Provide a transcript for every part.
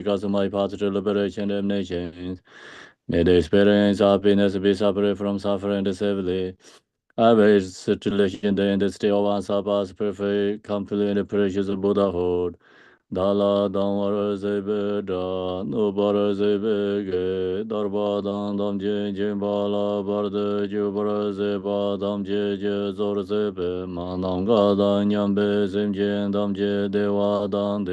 because of my path to liberation and nations. May they experience happiness, be separate from suffering safely. I wish situation in the state of Ansapas perfect, complete and precious Buddhahood. Dala Damara Zebeda, Nubara Zebege, Darba Dam Dam Je Jimbala Barda Jubara Zeba Dam Je Zor Zebe, Mananga Dan Yambe Zimje Dam Je Dewa Dan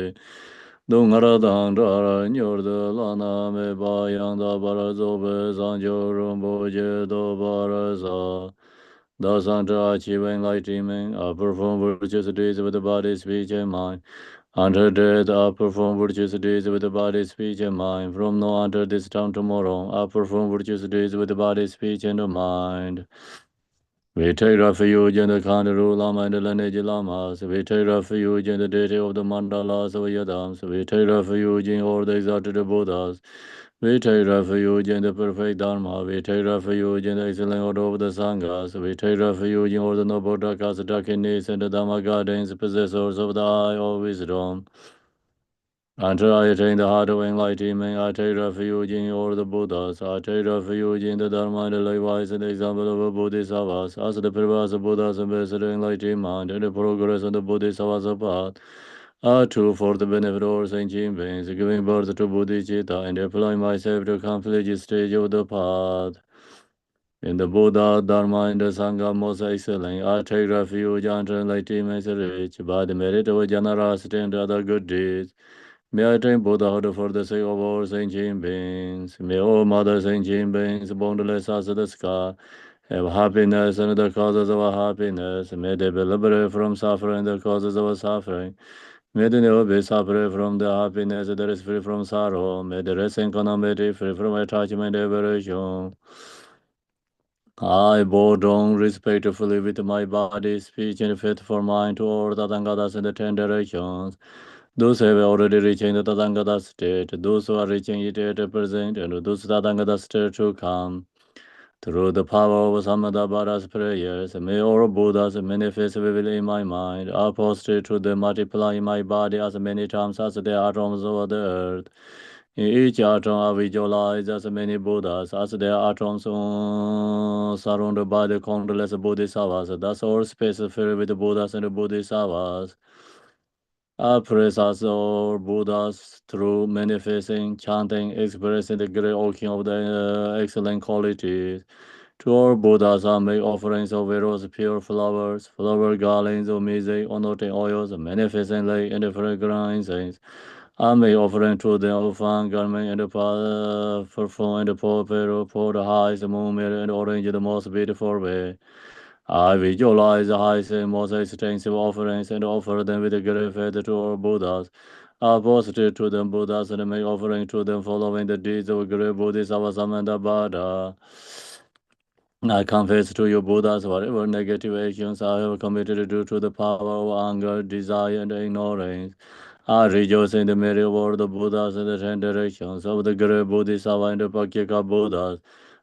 Dungara Dandara Nyurda Lana Me Bayanda Barazobe Zanjo Rumbo Do Baraza. Thus unto achieving enlightenment, I perform virtuous deeds with the body, speech, and mind. Unto death, I perform virtuous deeds with the body, speech, and mind. From now until this time tomorrow, I perform virtuous deeds with the body, speech, and the mind. We take refuge in the Kandaru Lama and the lineage Lamas. We take refuge in the deity of the mandalas of Yadams. We take refuge in all the exalted Buddhas. We take refuge in the perfect Dharma. We take refuge in the excellent order of the Sanghas. We take refuge in all the noble Dakas, Dakinis, and the Dhamma gardens, possessors of the eye of wisdom. Until I attain the heart of enlightenment, I take refuge in all the Buddhas. I take refuge in the Dharma and the likewise and the example of the Bodhisattvas. As the previous Buddhas ambassador enlightenment and the progress of the Bodhisattva's path are true for the benefit of all sentient beings, giving birth to Bodhicitta and applying myself to complete each stage of the path. In the Buddha, Dharma, and the Sangha most excellent, I take refuge until enlightenment is reached by the merit of generosity and other good deeds. May I attain Buddhahood for the sake of all sentient beings. May all mother sentient beings, boundless as the sky, have happiness and the causes of happiness. May they be liberated from suffering, the causes of suffering. May they never be separate from the happiness that is free from sorrow. May the rest in equanimity, free from attachment and aversion. I bow down respectfully with my body, speech, and faith for mind to all Tathangatas in the 10 directions. Those who have already reached the Tathagata state, those who are reaching it at present, and those Tathagata state to come. Through the power of Samadhabhara's prayers, may all Buddhas manifest vividly in my mind. I prostrate to them, multiply in my body as many times as the atoms of the earth. In each atom I visualize as many Buddhas as their atoms surrounded by the countless Bodhisattvas. Thus all space is filled with Buddhas and Bodhisattvas. I praise us all Buddhas through manifesting, chanting, expressing the great walking of the excellent qualities. To all Buddhas, I make offerings of various pure flowers, flower garlands of music, anointing oils, manifesting light and fragrant incense. I make offering to them of fine garment and the perfume and the purple, pour the highest moon mirror and orange the most beautiful way. I visualize the highest and most extensive offerings and offer them with great faith to all Buddhas. I prostrate to them Buddhas and make offering to them following the deeds of great Bodhisattva Samandabhada. I confess to you, Buddhas, whatever negative actions I have committed due to the power of anger, desire, and ignorance. I rejoice in the merit of all the Buddhas and the 10 directions of the great Bodhisattva and the Pacceka Buddhas.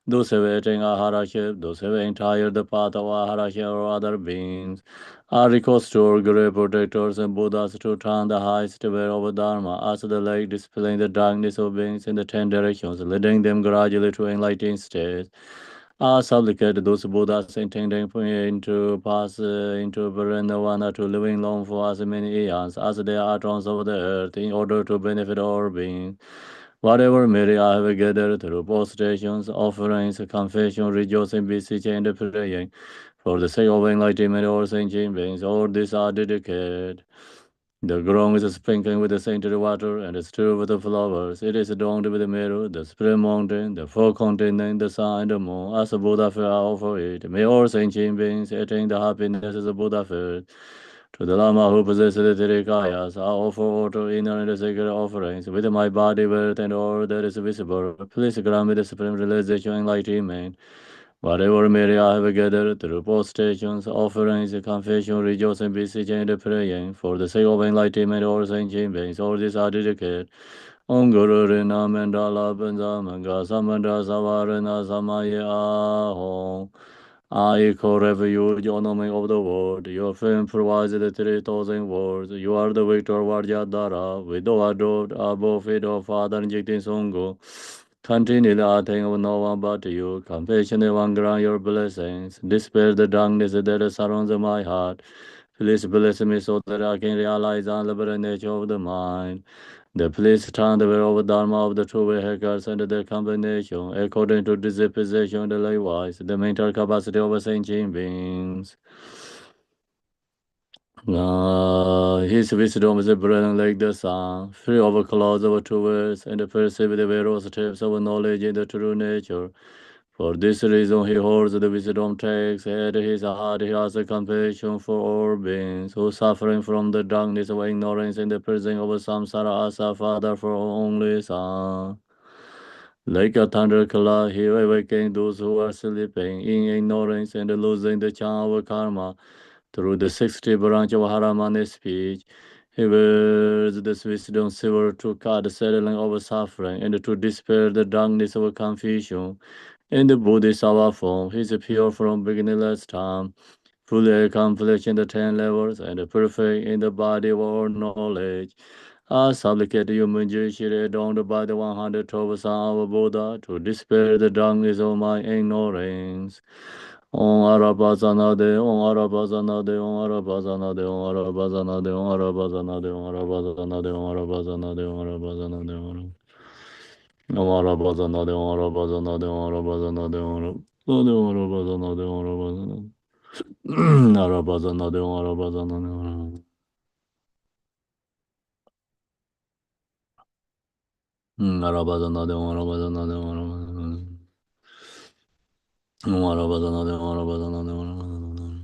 Those who have attained Aharaship, those who have entered the path of Aharaship or other beings. I request to all great protectors and Buddhas to turn the highest way of Dharma as the light dispelling the darkness of beings in the 10 directions, leading them gradually to enlightened states. I supplicate those Buddhas intending to pass into Nirvana to living long for as many eons as they are atoms of the earth in order to benefit all beings. Whatever merit I have gathered through prostrations, offerings, confession, rejoicing, beseeching, and praying, for the sake of enlightenment of all sentient beings, all these are dedicated. The ground is sprinkled with the scented water and is strewn with the flowers. It is adorned with the mirror, the spring mountain, the four continents, the sun and the moon. As a Buddha fair, I offer it. May all sentient beings attain the happiness as a Buddha fair. To the Lama who possesses the three kayas, I offer all to inner and sacred offerings with my body, wealth, and all that is visible. Please grant me the supreme realization and enlightenment. Whatever merit I have gathered through prostrations, offerings, confession, rejoicing, beseeching, and praying, for the sake of enlightenment, all sentient beings, all these are dedicated. Om Guru Rina Mendala Benza Manga Samanda Savarana Samaya Ahom. I call refuge on the of the world. Your fame provides the 3,000 words. You are the victor, Vajradhara. Widow adored, above it of Father Jigtin Songo. Continually, I think of no one but you. Compassion, one grant your blessings. Dispel the darkness that surrounds my heart. Please bless me so that I can realize the unlimited nature of the mind. The police stand aware of the Dharma of the true vehicles and their combination, according to this position, the likewise, the mental capacity of sentient beings. His wisdom is brilliant like the sun, free of clouds of two words, and perceive the various steps of knowledge in the true nature. For this reason, he holds the wisdom text at his heart. He has a compassion for all beings who suffering from the darkness of ignorance and the prison of samsara as a father for only son. Like a thunderclap, he awakens those who are sleeping in ignorance and losing the charm of karma. Through the 60 branch of Haramani speech, he wears this wisdom silver to cut the settling of suffering and to dispel the darkness of confusion. In the Bodhisattva form, he is pure from beginningless time, fully accomplished in the 10 levels, and perfect in the body of all knowledge. I supplicate you, Manjushri, adorned by the 112 Son of Buddha, to dispel the darkness of my ignorance. Om Arabazanade, Om Arabazanade, Om Arabazanade, Om Arabazanade, Om Arabazanade, Om Arabazanade, Om Arabazanade, Om Arabazanade, Om Arabazanade. Om Arabazanade, Om Arabazanade, Om Arabazanade, Om Arabazanade, Om Arabazanade. Arabazanade, Om Arabazanade, Om Arabazanade. Arabazanade, Om Arabazanade, Om Arabazanade. Om Arabazanade, Om Arabazanade, Om Arabazanade.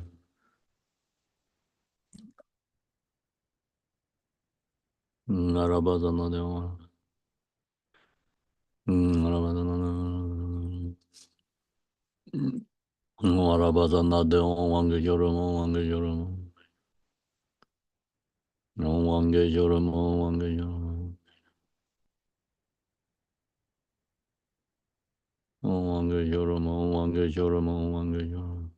Arabazanade, Om Arabazanade. Arabazanade, Om Wange Joram, Om Wange Joram. Om Wange Joram, Om Wange Joram. Om Wange Joram, Om Wange Joram, Om Wange Joram.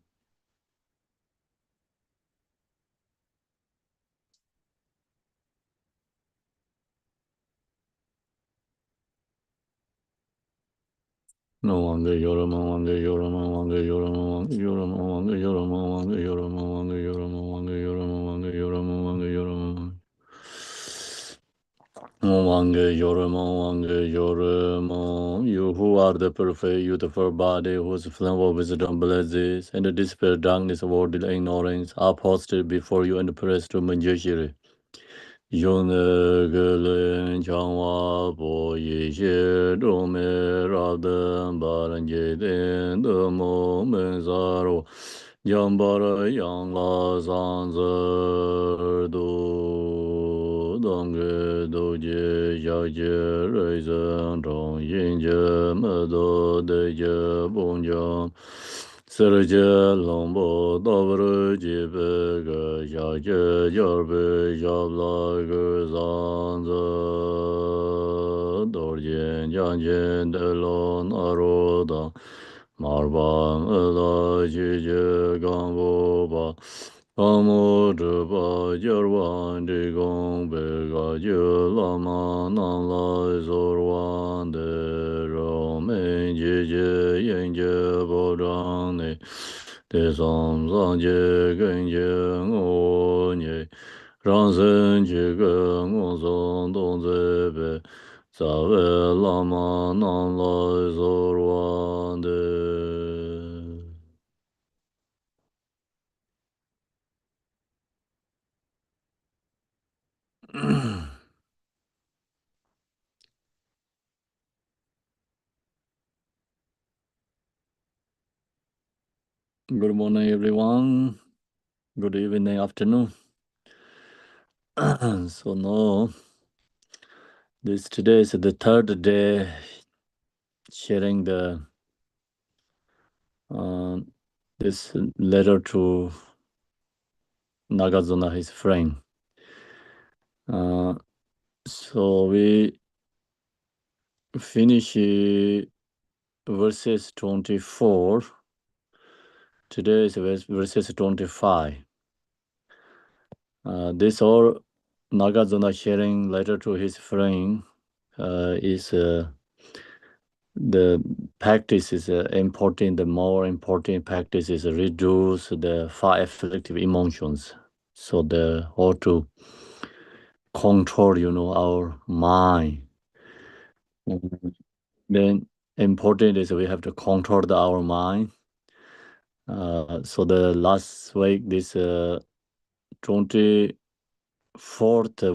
No longer Yoram, no longer Yoram, no longer Yoram, no longer Yoram, no longer Yoram, no longer Yoram, no longer Yoram, no longer Yoram, no longer Yoram, no longer Yoram. No longer Yoram, no longer Yoram. You who are the perfect, beautiful body, whose flame of wisdom blesses, and the despair darkness of worldly ignorance are posted before you and pressed to Manjushri. Yonegelen changwa bo yishe dome rabden baran jeden demo menzaro jambara yangla sanzer do dongge doje jaje reizen dong yinje medo deje bonjang Serje lombo dobre jibe ge jaje jorbe jabla ge zanze dorjen janjen de lon aroda marban ela jije gambo ba amo de ba jerwan de gong be ga je lama nan la zorwan de romen jije yenje bodang ne de som zang je gen je ngo nye rang sen je ge ngo zong dong ze be za we lama nan la zorwan de Good morning, everyone. Good evening, afternoon. So now, today is the third day sharing the this letter to Nagarjuna, his friend. So we finish verses 24 Today is verses 25. This all Nagarjuna sharing letter to his friend is the practice is important. The more important practice is reduce the five afflictive emotions. So the how to control, our mind. Then important is we have to control our mind. So the last week, this 24th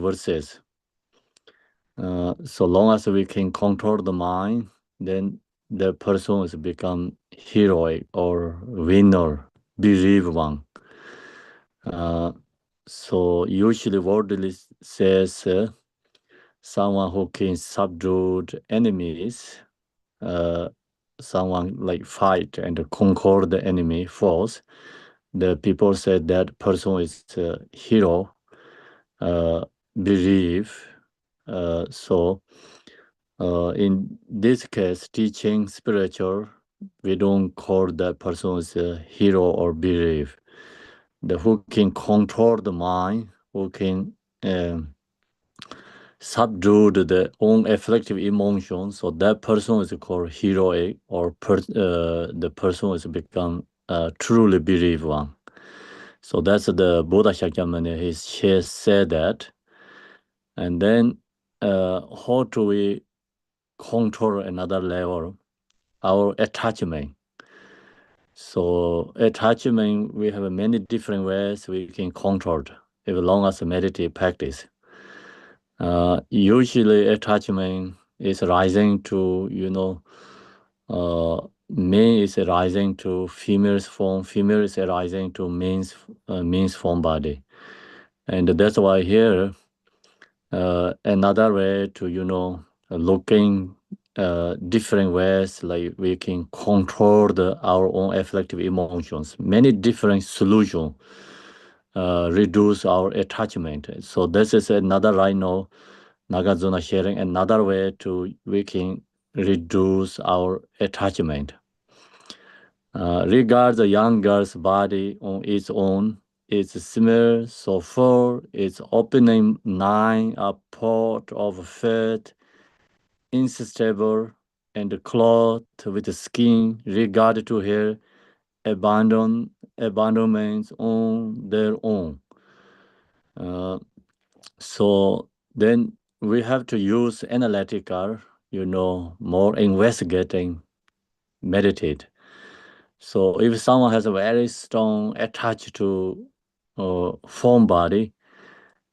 verses. So long as we can control the mind, then the person is become heroic or winner, believe one. So usually worldly says someone who can subdue enemies, someone like fight and conquer the enemy force. The people said that person is a hero, believe. So in this case, teaching spiritual, we don't call that person as a hero or believe. The who can control the mind, who can subdue the own afflictive emotions. So that person is called heroic, or the person is become truly believe one. So that's the Buddha Shakyamuni. He said that. And then how do we control another level? Our attachment. So attachment, we have many different ways we can control it, as long as meditate practice. Usually attachment is rising to, male is rising to female's form, female is rising to men's form body. And that's why here, another way to, looking different ways, like we can control our own afflictive emotions. Many different solutions reduce our attachment. So this is another right now, Nagarjuna sharing another way we can reduce our attachment. Regard the young girl's body on its own. It's smear, so far, it's opening nine, a pot of fat, insatiable, and clothed with skin, regard to her abandonments on their own. So then we have to use analytical, more investigating, meditate. So if someone has a very strong attached to form body,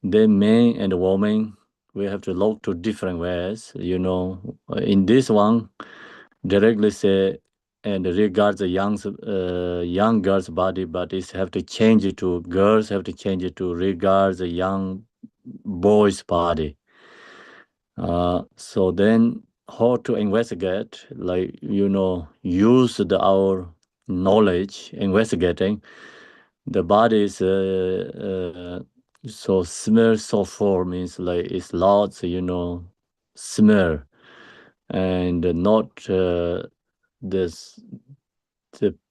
then men and women, we have to look to different ways. In this one, directly say and regard the young girl's body, but it's have to change it to girls have to change it to regard the young boy's body. So then how to investigate, like, use our knowledge investigating. The body is so smell so far means like it's lots, smell, and not this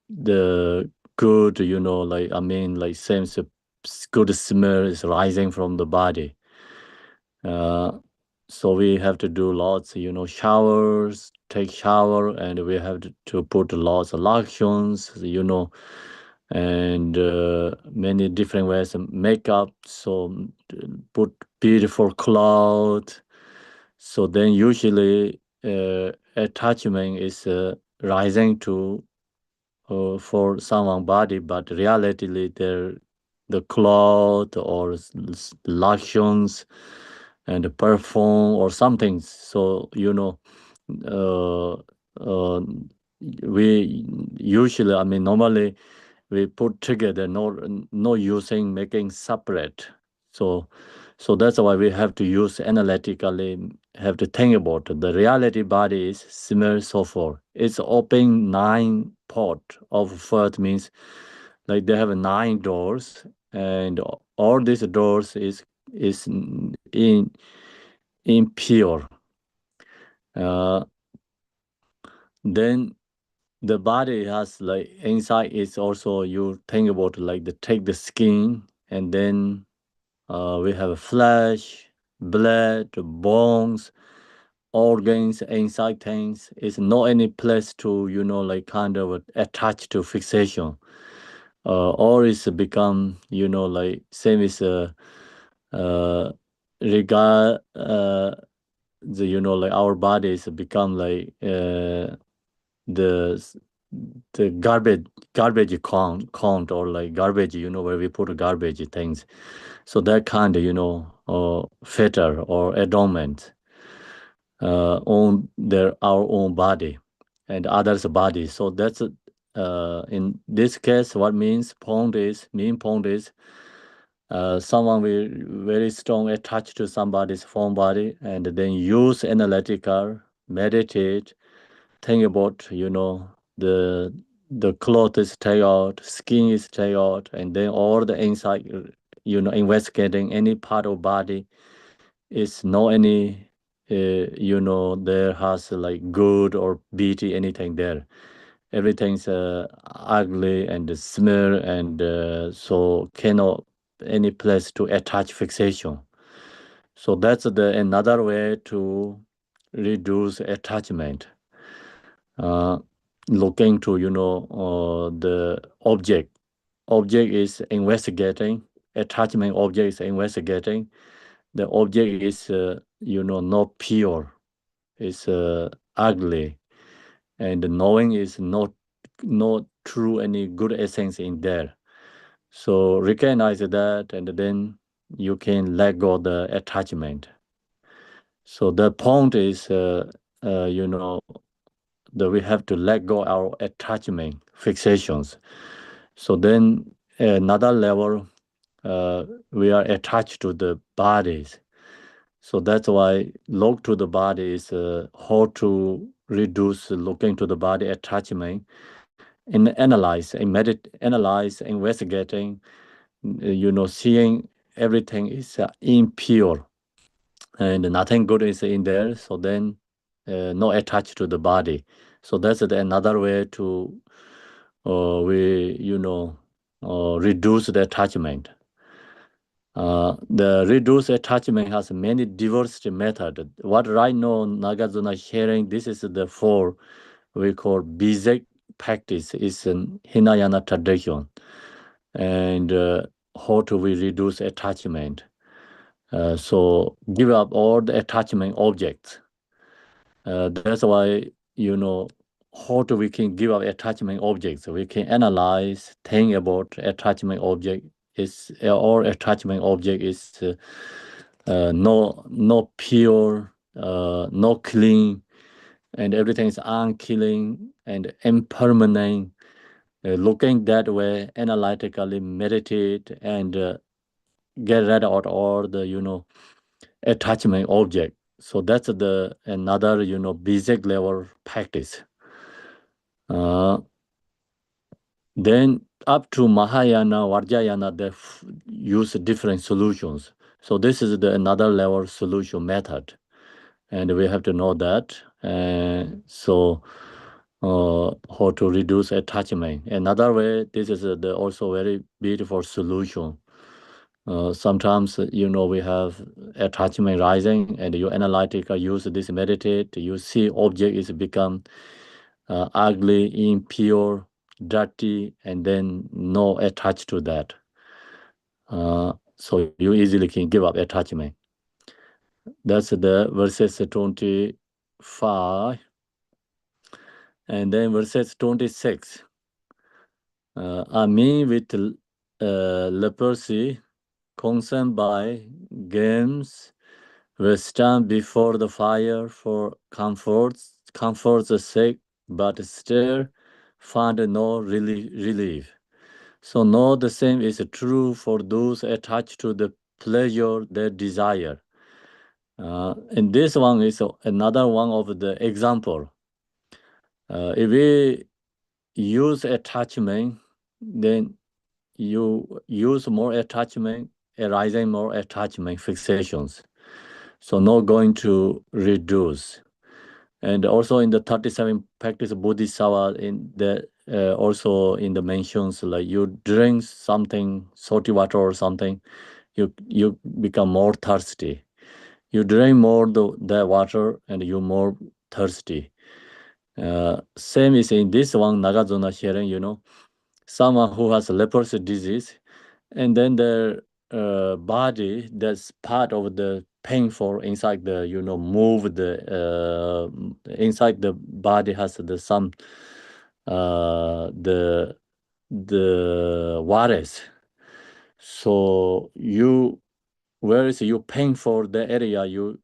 the good, like like same good smell is rising from the body. So we have to do lots, showers, take shower, and we have to put lots of lotions, and many different ways of makeup. So put beautiful clothes. So then usually attachment is rising to for someone body, but reality the cloth or lotions and the perfume or something. So uh, uh, we usually, normally we put together, no using making separate. So that's why we have to use analytically, have to think about it. The reality body is similar so far. It's open 9 pot of foot means like they have 9 doors, and all these doors is in impure. Then the body has like inside is also, you think about like take the skin, and then we have flesh, blood, bones, organs, inside things. It's not any place to, like kind of attach to fixation. Or it's become, like same as regard like our bodies become like the the garbage count or like garbage, where we put garbage things. So that kind of, fetter or adornment on our own body and others' body. So that's in this case, what mean point is someone will very strong attached to somebody's form body, and then use analytical, meditate, think about, the cloth is take out, skin is take out, and then all the inside, investigating any part of body is no any, there has like good or beauty, anything there. Everything's ugly and smear, and so cannot any place to attach fixation. So that's the another way to reduce attachment. Looking to, the object. Object is investigating. Attachment object is investigating. The object is, not pure. It's ugly, and knowing is not true any good essence in there. So recognize that, and then you can let go the attachment. So the point is, that we have to let go our attachment fixations. So then another level, we are attached to the bodies. So that's why look to the body is how to reduce looking to the body attachment, and analyze, investigating, seeing everything is impure and nothing good is in there. So then not attached to the body. So that's another way to reduce the attachment. The reduce attachment has many diverse methods. What right now Nagarjuna is sharing, this is the four we call basic practice is in Hinayana tradition. And how do we reduce attachment? So give up all the attachment objects. That's why, how do we can give up attachment objects? We can analyze, think about attachment object. Is all attachment object is no pure, no clean, and everything is unkilling and impermanent. Looking that way, analytically meditate and get rid of all the, attachment object. So that's the another, basic level practice. Then up to Mahayana, Vajrayana, they use different solutions. So this is the another level solution method, and we have to know that. So how to reduce attachment. Another way, this is the also very beautiful solution. Sometimes, we have attachment rising, and you analytical use this meditate, you see object is become ugly, impure, dirty, and then no attached to that. So you easily can give up attachment. That's the verses 25. And then verses 26. A me with leprosy, concerned by games, will stand before the fire for comfort's sake, but still find no relief. So no, the same is true for those attached to the pleasure they desire. And this one is another one of the example. If we use attachment, then you use more attachment, arising more attachment fixations. So not going to reduce. And also in the 37 practice Bodhisattva, in the also in the mentions, like you drink something salty water or something, you become more thirsty. You drink more the water and you more thirsty. Same is in this one Nagarjuna sharing, someone who has leprosy disease, and then their body, that's part of the painful inside the, move the inside the body has the some the waters. So whereas you paint for the area, you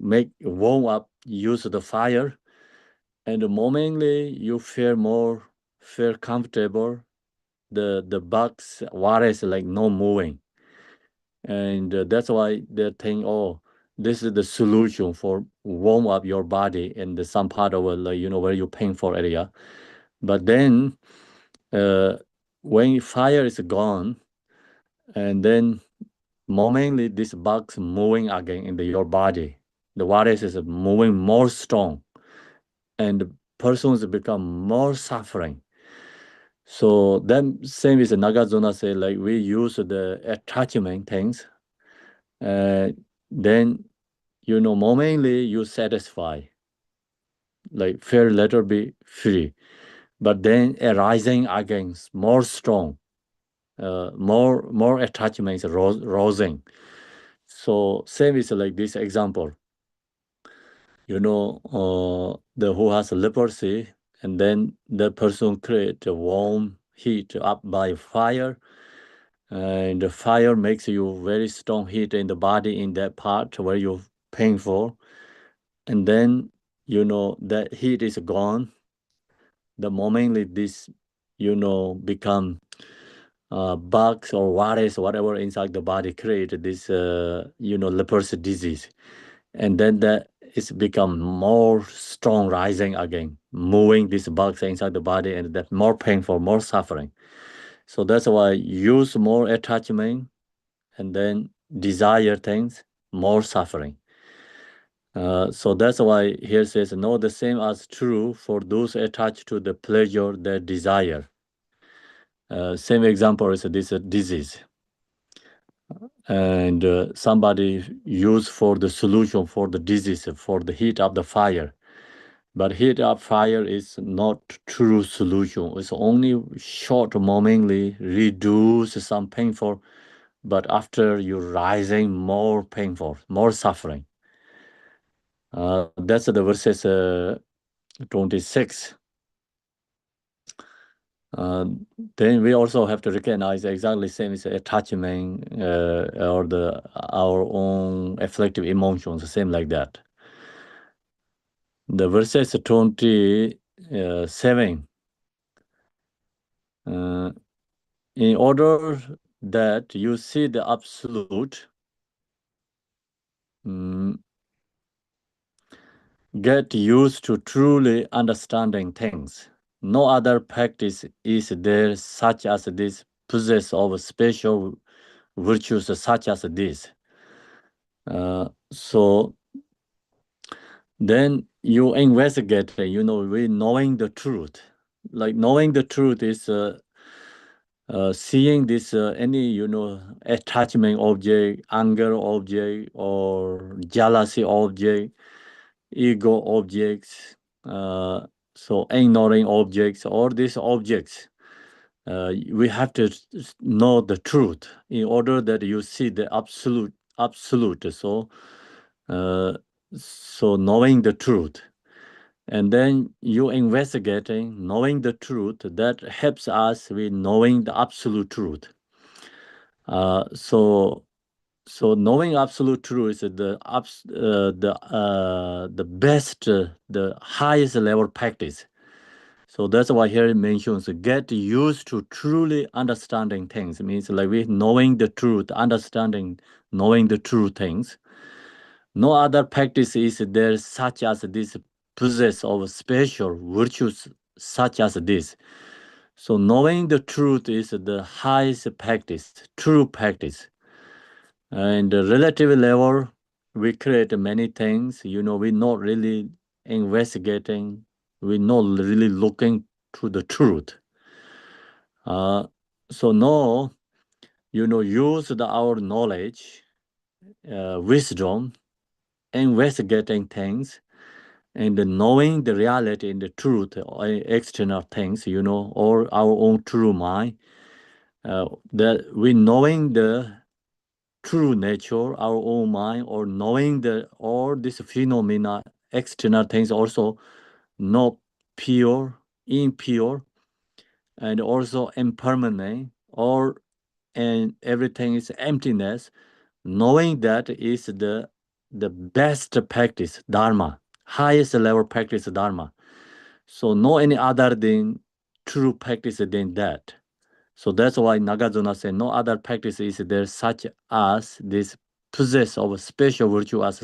make warm up, use the fire, and momently you feel comfortable. The bugs water is like no moving, and that's why they think, oh, this is the solution for warm up your body and some part of where you painful area. But then when fire is gone, and then momently this bugs moving again in your body, the water is moving more strong, and the persons become more suffering. So then same as Nagarjuna say, like we use the attachment things, then momently you satisfy, like feel later be free, but then arising against more strong, more attachments rising. So same is like this example, the who has leprosy, and then the person create a warm heat up by fire, and the fire makes you very strong heat in the body in that part where you're painful, and then that heat is gone. The moment this become bugs or virus, whatever inside the body create this leprosy disease, and then that it's become more strong rising again, moving these bugs inside the body, and that more painful, more suffering. So that's why use more attachment, and then desire things, more suffering. So that's why here says, no, the same as true for those attached to the pleasure they desire. Same example is this disease. And somebody use for the solution for the disease, for the heat of the fire. But heat up fire is not true solution. It's only short momently reduce some painful, but after you rising more painful, more suffering. That's the verses 26. Then we also have to recognize exactly same as attachment or our own afflictive emotions, same like that. The verses 27. In order that you see the absolute, get used to truly understanding things. No other practice is there such as this, possess of special virtues such as this. So then you investigate, we knowing the truth. Like knowing the truth is seeing this any attachment object, anger object, or jealousy object, ego objects. So ignoring objects, all these objects, we have to know the truth in order that you see the absolute. So knowing the truth, and then you investigating, knowing the truth, that helps us with knowing the absolute truth. So knowing absolute truth is the best, the highest level practice. So that's why here it mentions get used to truly understanding things. It means like we knowing the truth, understanding, knowing the true things. No other practice is there such as this, possess of special virtues such as this. So knowing the truth is the highest practice, true practice. And the relative level, we create many things. We not really investigating. We're not really looking to the truth. So now, use our knowledge, wisdom, investigating things, and knowing the reality and the truth, external things, or our own true mind. That we knowing the true nature, our own mind, or knowing all these phenomena, external things also not pure, impure, and also impermanent, and everything is emptiness. Knowing that is the best practice, dharma, highest level practice, dharma. So no any other than true practice than that. So that's why Nagarjuna said no other practice is there such as this possess of special virtue as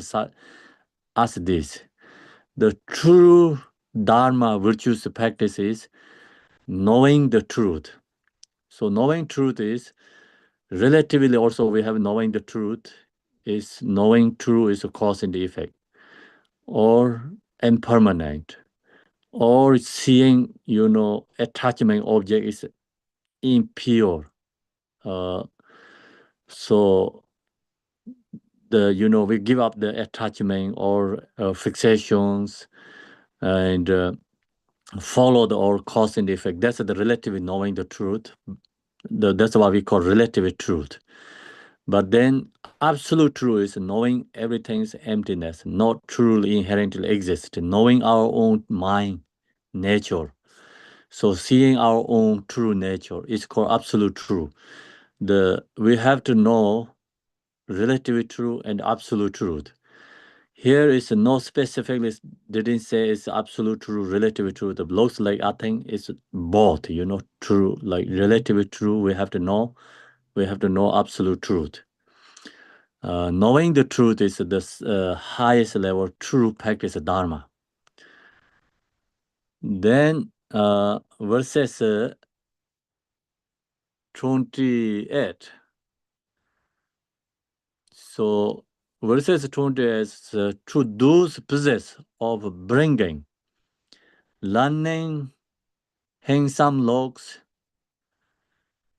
this. The true dharma virtues practice is knowing the truth. So knowing truth is relatively also we have knowing the truth is knowing true is a cause and effect, or impermanent, or seeing attachment object is impure. So we give up the attachment or fixations and follow the or cause and effect. That's the relative knowing the truth. That's what we call relative truth. But then absolute truth is knowing everything's emptiness, not truly inherently exist, knowing our own mind nature. So seeing our own true nature is called absolute truth. We have to know relative truth and absolute truth. Here is no specifically didn't say it's absolute truth, relative truth. It looks like I think it's both, true, like relative truth. We have to know absolute truth. Knowing the truth is the highest level true practice dharma. Then verses 28. So verses 28 is to those possess of bringing, learning, handsome looks,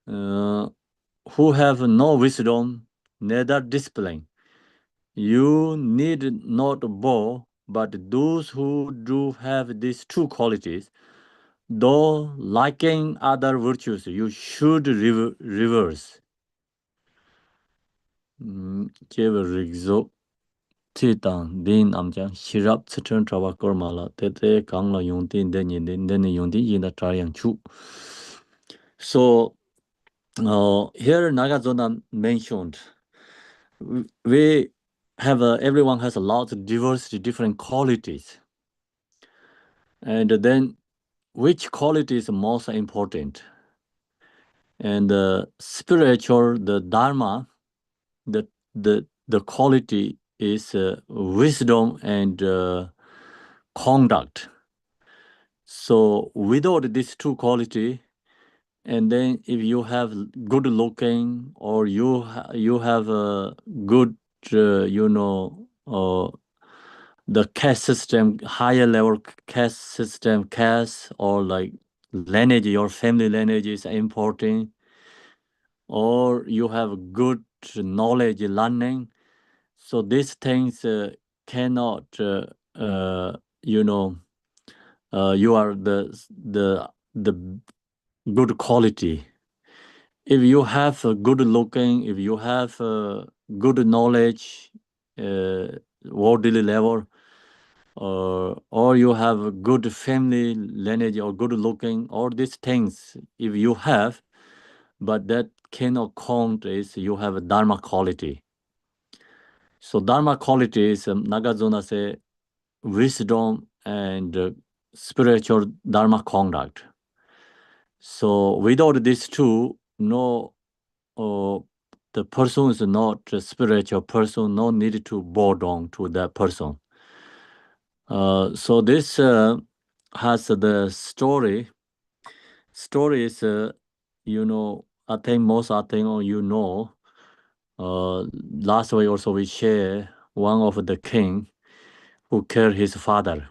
who have no wisdom, neither discipline. You need not bow, but those who do have these two qualities, though liking other virtues, you should reverse. Rigzo Titan Din Amjang Shirap Saturn Travakor Mala Tete Kangla Yuntin then Yundi in the Tarian Chu. So here Nagarjuna mentioned we have everyone has a lot of diversity, different qualities, and then which quality is most important? And spiritual, the dharma, the quality is wisdom and conduct. So without these two quality, and then if you have good looking or you have a good the caste system, higher level caste system, caste or like lineage, your family lineage is important, or you have good knowledge learning. So these things cannot you are the good quality. If you have a good looking, if you have good knowledge, worldly level, or you have a good family lineage or good looking, all these things, if you have, but that cannot count is you have a dharma quality. So dharma quality is Nagarjuna say wisdom and spiritual dharma conduct. So without these two, no, the person is not a spiritual person, no need to bow down to that person. So this has the story. Story is, I think most last week also we share one of the king who killed his father.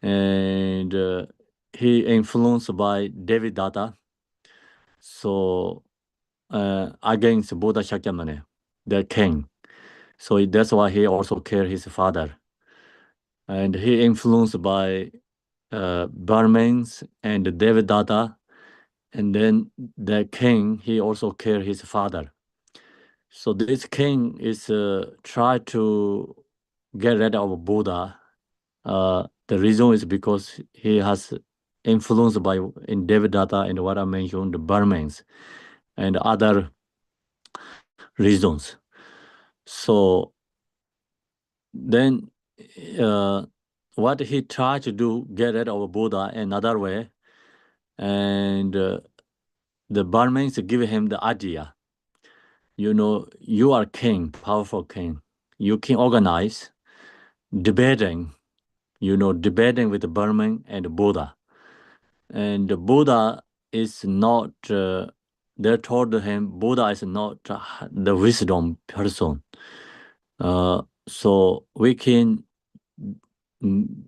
and he influenced by Devadatta. So against Buddha Shakyamuni, the king. So that's why he also killed his father. And he influenced by Brahmins and Devadatta. And then the king, he also killed his father. So this king is try to get rid of Buddha. The reason is because he has influenced by in Devadatta and what I mentioned, the Brahmins and other reasons. So then what he tried to do, get rid of Buddha another way, and the Brahmins give him the idea. You are king, powerful king. You can organize debating, debating with the Brahmin and Buddha. And the Buddha is not, they told him Buddha is not the wisdom person. So we can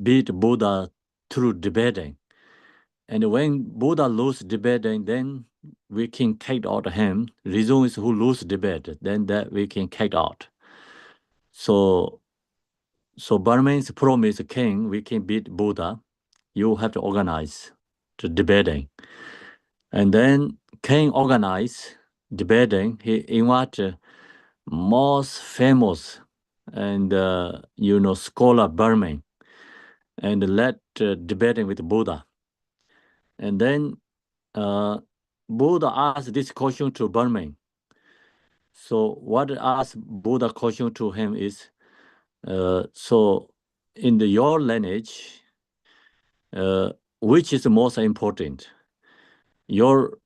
beat Buddha through debating. And when Buddha lose debating, then we can kick out him. Reason is who lose debate, then that we can kick out. So Burmese promise king, we can beat Buddha. You have to organize the debating. And then king organize debating. He invite most famous and scholar Burman and let debating with Buddha. And then Buddha asked this question to Burman. So what asked Buddha question to him is, so in your lineage, which is most important? Your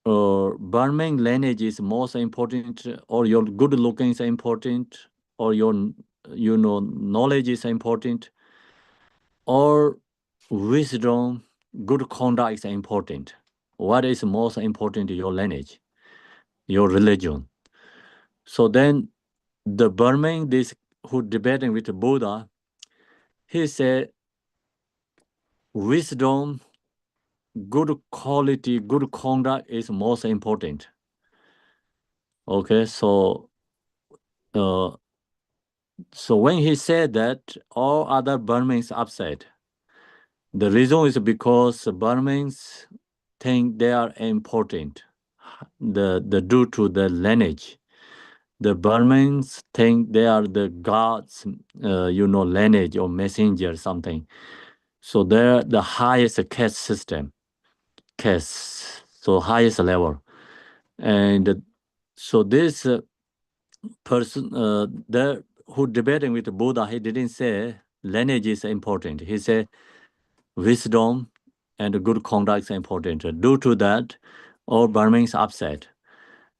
Burman lineage is most important, or your good looking is important, or your knowledge is important, or wisdom, good conduct is important. What is most important in your lineage, your religion? So then the Burman, this who debating with the Buddha, he said wisdom, good quality, good conduct is most important. Okay, so when he said that, all other Burmans upset. The reason is because Burmans think they are important. Due to the lineage, the Burmans think they are the gods, lineage or messenger something. So they're the highest caste system, so highest level, and so this person there who debating with Buddha, he didn't say lineage is important. He said wisdom and good conduct is important. Due to that, all Burmans upset.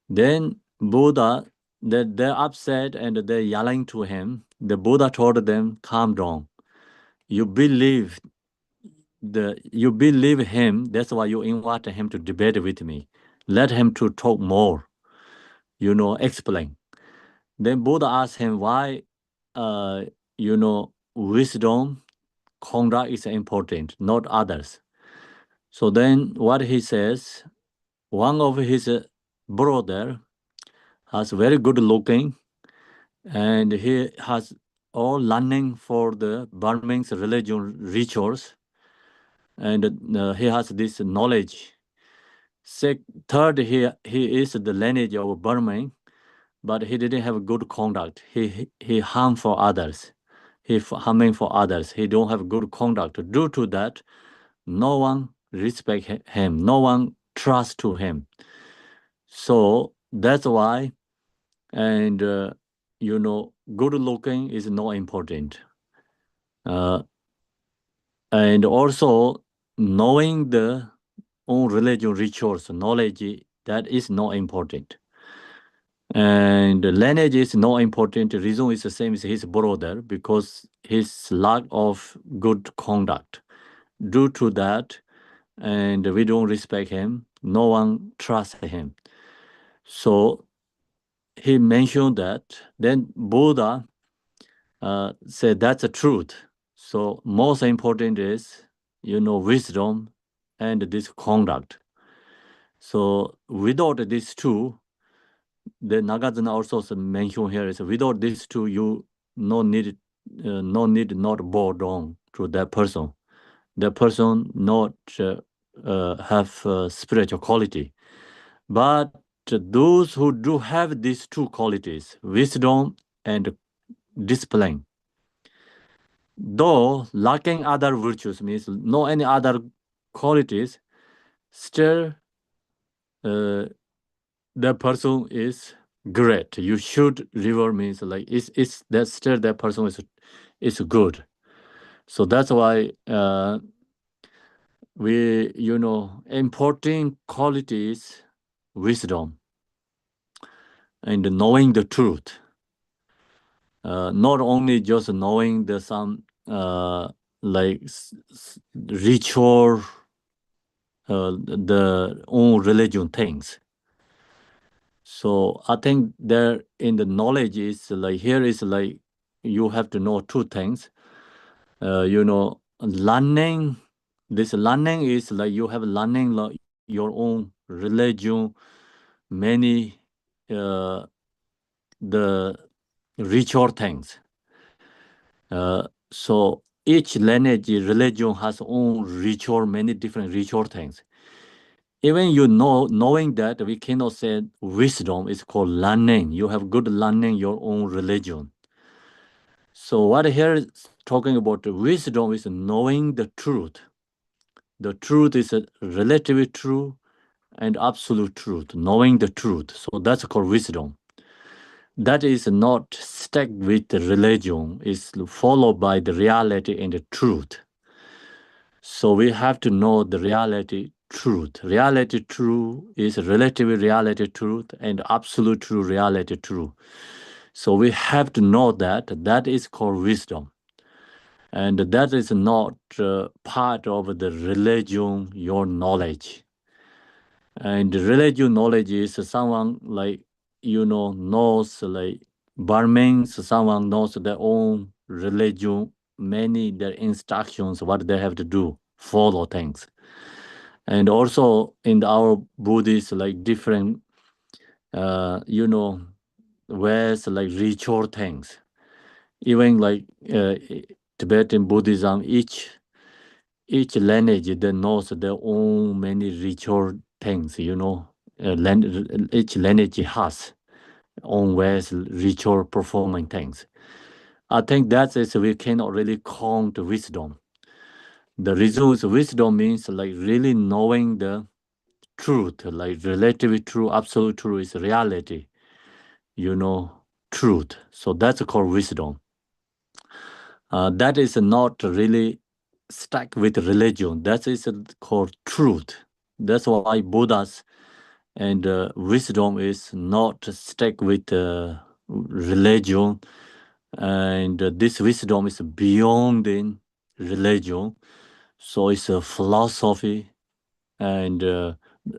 Then Buddha, they're upset and they're yelling to him. The Buddha told them, calm down. You believe him, that's why you invite him to debate with me. Let him to talk more, explain. Then Buddha asked him why, wisdom, conduct is important, not others. So then what he says, one of his brother has very good looking, and he has all learning for the Burmese religion rituals, and he has this knowledge. Third, he is the lineage of Burma, but he didn't have good conduct. He harm for others. He harming for others. He don't have good conduct. Due to that, no one respect him. No one trust to him. So that's why, and good looking is not important. And also knowing the own religion rituals, knowledge, that is not important. And lineage is not important. The reason is the same as his brother, because his lack of good conduct. Due to that, and we don't respect him, no one trusts him. So he mentioned that. Then Buddha said that's the truth. So most important is, wisdom and this conduct. So without these two, the Nagarjuna also mentioned here is without these two, you no need not bow down to that person. That person not have spiritual quality. But those who do have these two qualities, wisdom and discipline, though lacking other virtues means no any other qualities, still the person is great. You should reward means like it's that still that person is good. So that's why we important qualities, wisdom and knowing the truth. Not only just knowing the some like ritual, the own religion things. So I think there in the knowledge is like here is like you have to know two things. Learning. This learning is like you have learning your own religion, many the ritual things. So each lineage religion has own ritual, many different ritual things. Even knowing that we cannot say wisdom is called learning. You have good learning your own religion. So what here is talking about wisdom is knowing the truth. The truth is a relatively true and absolute truth, knowing the truth. So that's called wisdom. That is not stuck with the religion, is followed by the reality and the truth. So we have to know the reality truth. Reality true is relative reality truth and absolute true reality true. So we have to know that is called wisdom. And that is not part of the religion, your knowledge. And religion knowledge is someone like, knows like Burmans, someone knows their own religion, many their instructions, what they have to do, follow things. And also in our Buddhist, like different, ways like ritual things. Even like Tibetan Buddhism, each lineage that knows their own many ritual things, each lineage has own ways ritual performing things. I think that is we cannot really count wisdom. The reason is wisdom means like really knowing the truth, like relatively true, absolute truth is reality, truth. So that's called wisdom. That is not really stuck with religion. That is called truth. That's why Buddhas and wisdom is not stuck with religion. And this wisdom is beyond in religion. So it's a philosophy. And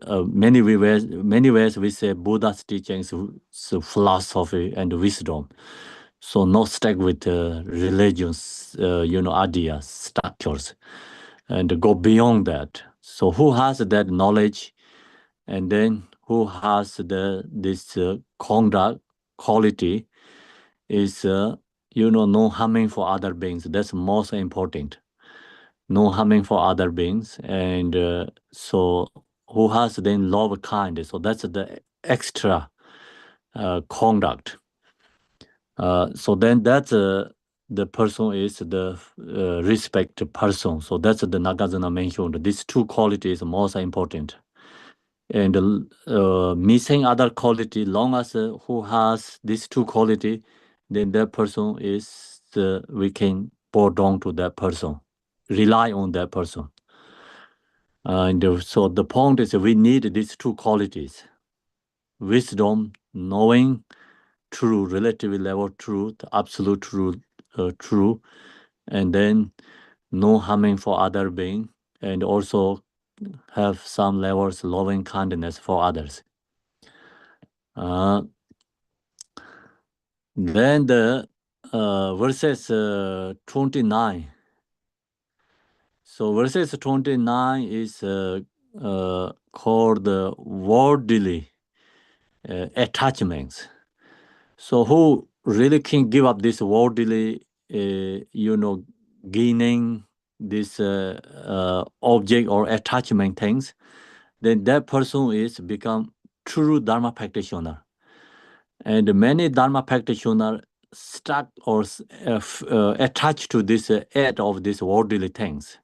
many ways we say Buddha's teachings is philosophy and wisdom. So not stuck with religions, ideas, structures, and go beyond that. So who has that knowledge, and then who has this conduct quality is no harming for other beings. That's most important. No harming for other beings, and so who has then love kind. So that's the extra conduct. So then that's the person is the respect person. So that's the Nagarjuna mentioned. These two qualities are most important. And missing other quality, long as who has these two quality, then that person is we can bow down to that person, rely on that person. And so the point is we need these two qualities: wisdom, knowing true, relative level truth, absolute truth, true, and then no harming for other being, and also have some levels loving kindness for others. Then the verses 29 So verses 29 is called the worldly attachments. So who really can give up this worldly, gaining this object or attachment things, then that person is become true Dharma practitioner. And many Dharma practitioners stuck or attached to this aid of these worldly things.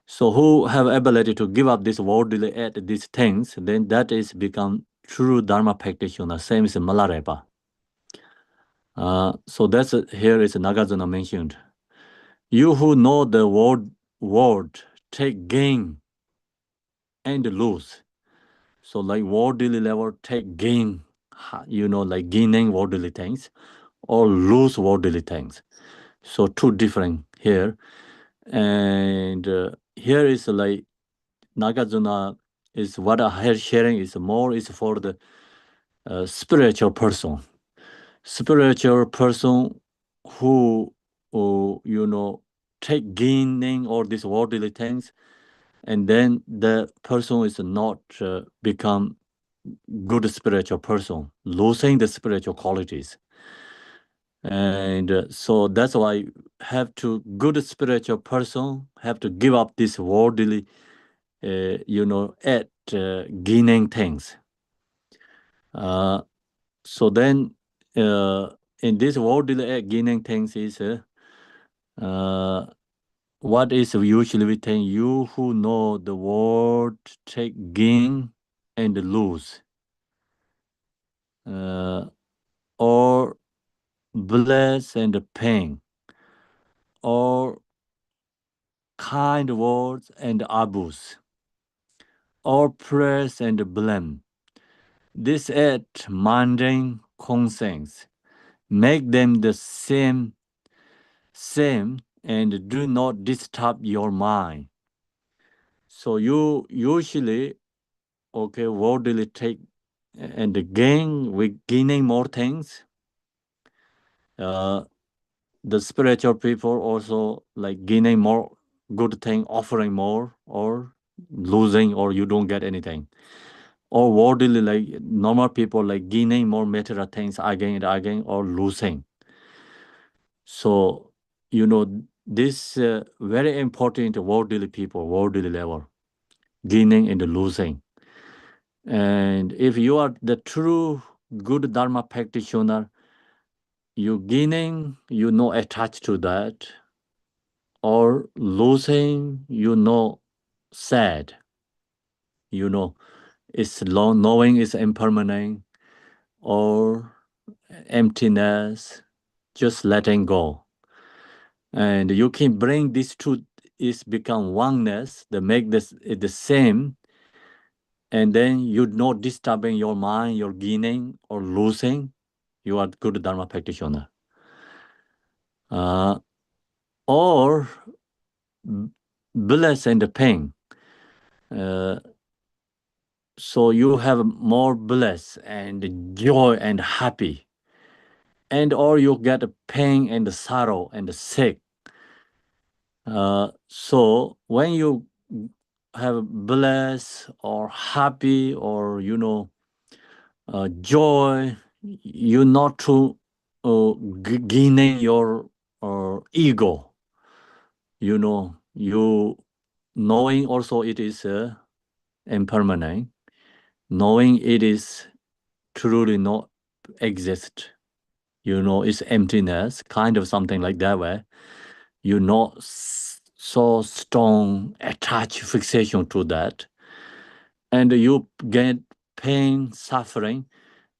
So who have ability to give up this worldly aid, these things, then that is become true Dharma practitioner, same as Malarepa. So that's here is Nagarjuna mentioned. You who know the word take gain and lose. So like worldly level take gain, like gaining worldly things or lose worldly things. So two different here. And here is like Nagarjuna is what I am sharing is more is for the spiritual person. Spiritual person who, take gaining all these worldly things, and then the person is not become good spiritual person, losing the spiritual qualities. And so that's why have to good spiritual person have to give up this worldly, at gaining things. So then in this worldly gaining things is what is usually we think you who know the word take gain and lose, or bless and pain, or kind words and abuse, or praise and blame. This at mundane conscience make them the same, and do not disturb your mind. So you usually, worldly take and gain, we gaining more things. The spiritual people also like gaining more good thing, offering more, or losing, or you don't get anything. Or worldly like normal people like gaining more material things again and again, or losing. So this very important worldly people, worldly level, gaining and losing. And if you are the true good Dharma practitioner, you gaining, attached to that, or losing, sad. It's long, knowing is impermanent, or emptiness, just letting go. And you can bring these two is become oneness, that make this the same, and then you're not disturbing your mind, you're gaining or losing, you are good Dharma practitioner. Or bliss and pain. So you have more bliss and joy and happy, and or you get pain and sorrow and sick. So when you have bliss or happy, or joy, you not to gaining your ego. You knowing also it is impermanent, knowing it is truly not exist. It's emptiness, kind of something like that way. Not so strong attach fixation to that, and you get pain, suffering.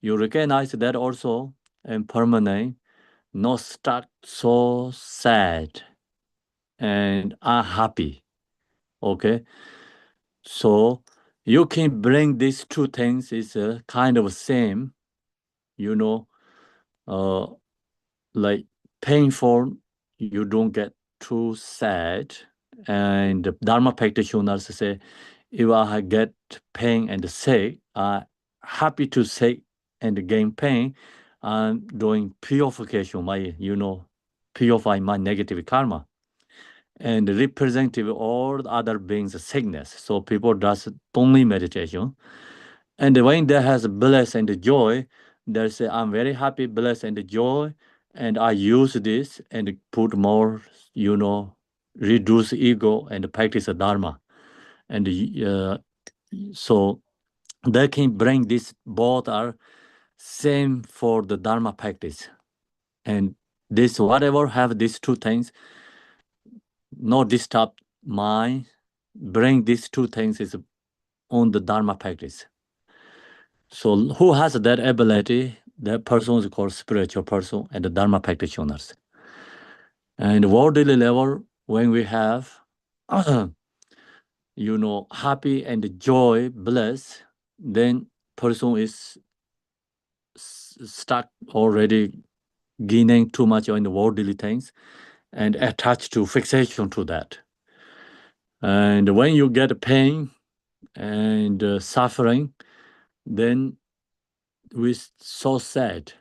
You recognize that also impermanent, not stuck, so sad and unhappy. Okay, so you can bring these two things is kind of same, you know, uh, like painful, you don't get too sad. And the Dharma practitioners say, if I get pain and sick, I happy to sick and gain pain. I'm doing purification, purify my negative karma. and representative all other beings' sickness. So people does only meditation. And when there has bliss and joy, they say, I'm very happy, bliss and joy, and I use this and put more, reduce ego and practice dharma. And so they can bring this, both are same for the dharma practice. And this, whatever have these two things, no disturb mind, bring these two things is on the dharma practice. So who has that ability? That person is called spiritual person and the dharma practitioners. And worldly level, when we have, happy and joy, bliss, then person is stuck already, gaining too much on the worldly things and attached to fixation to that. And when you get pain and suffering, then we so sad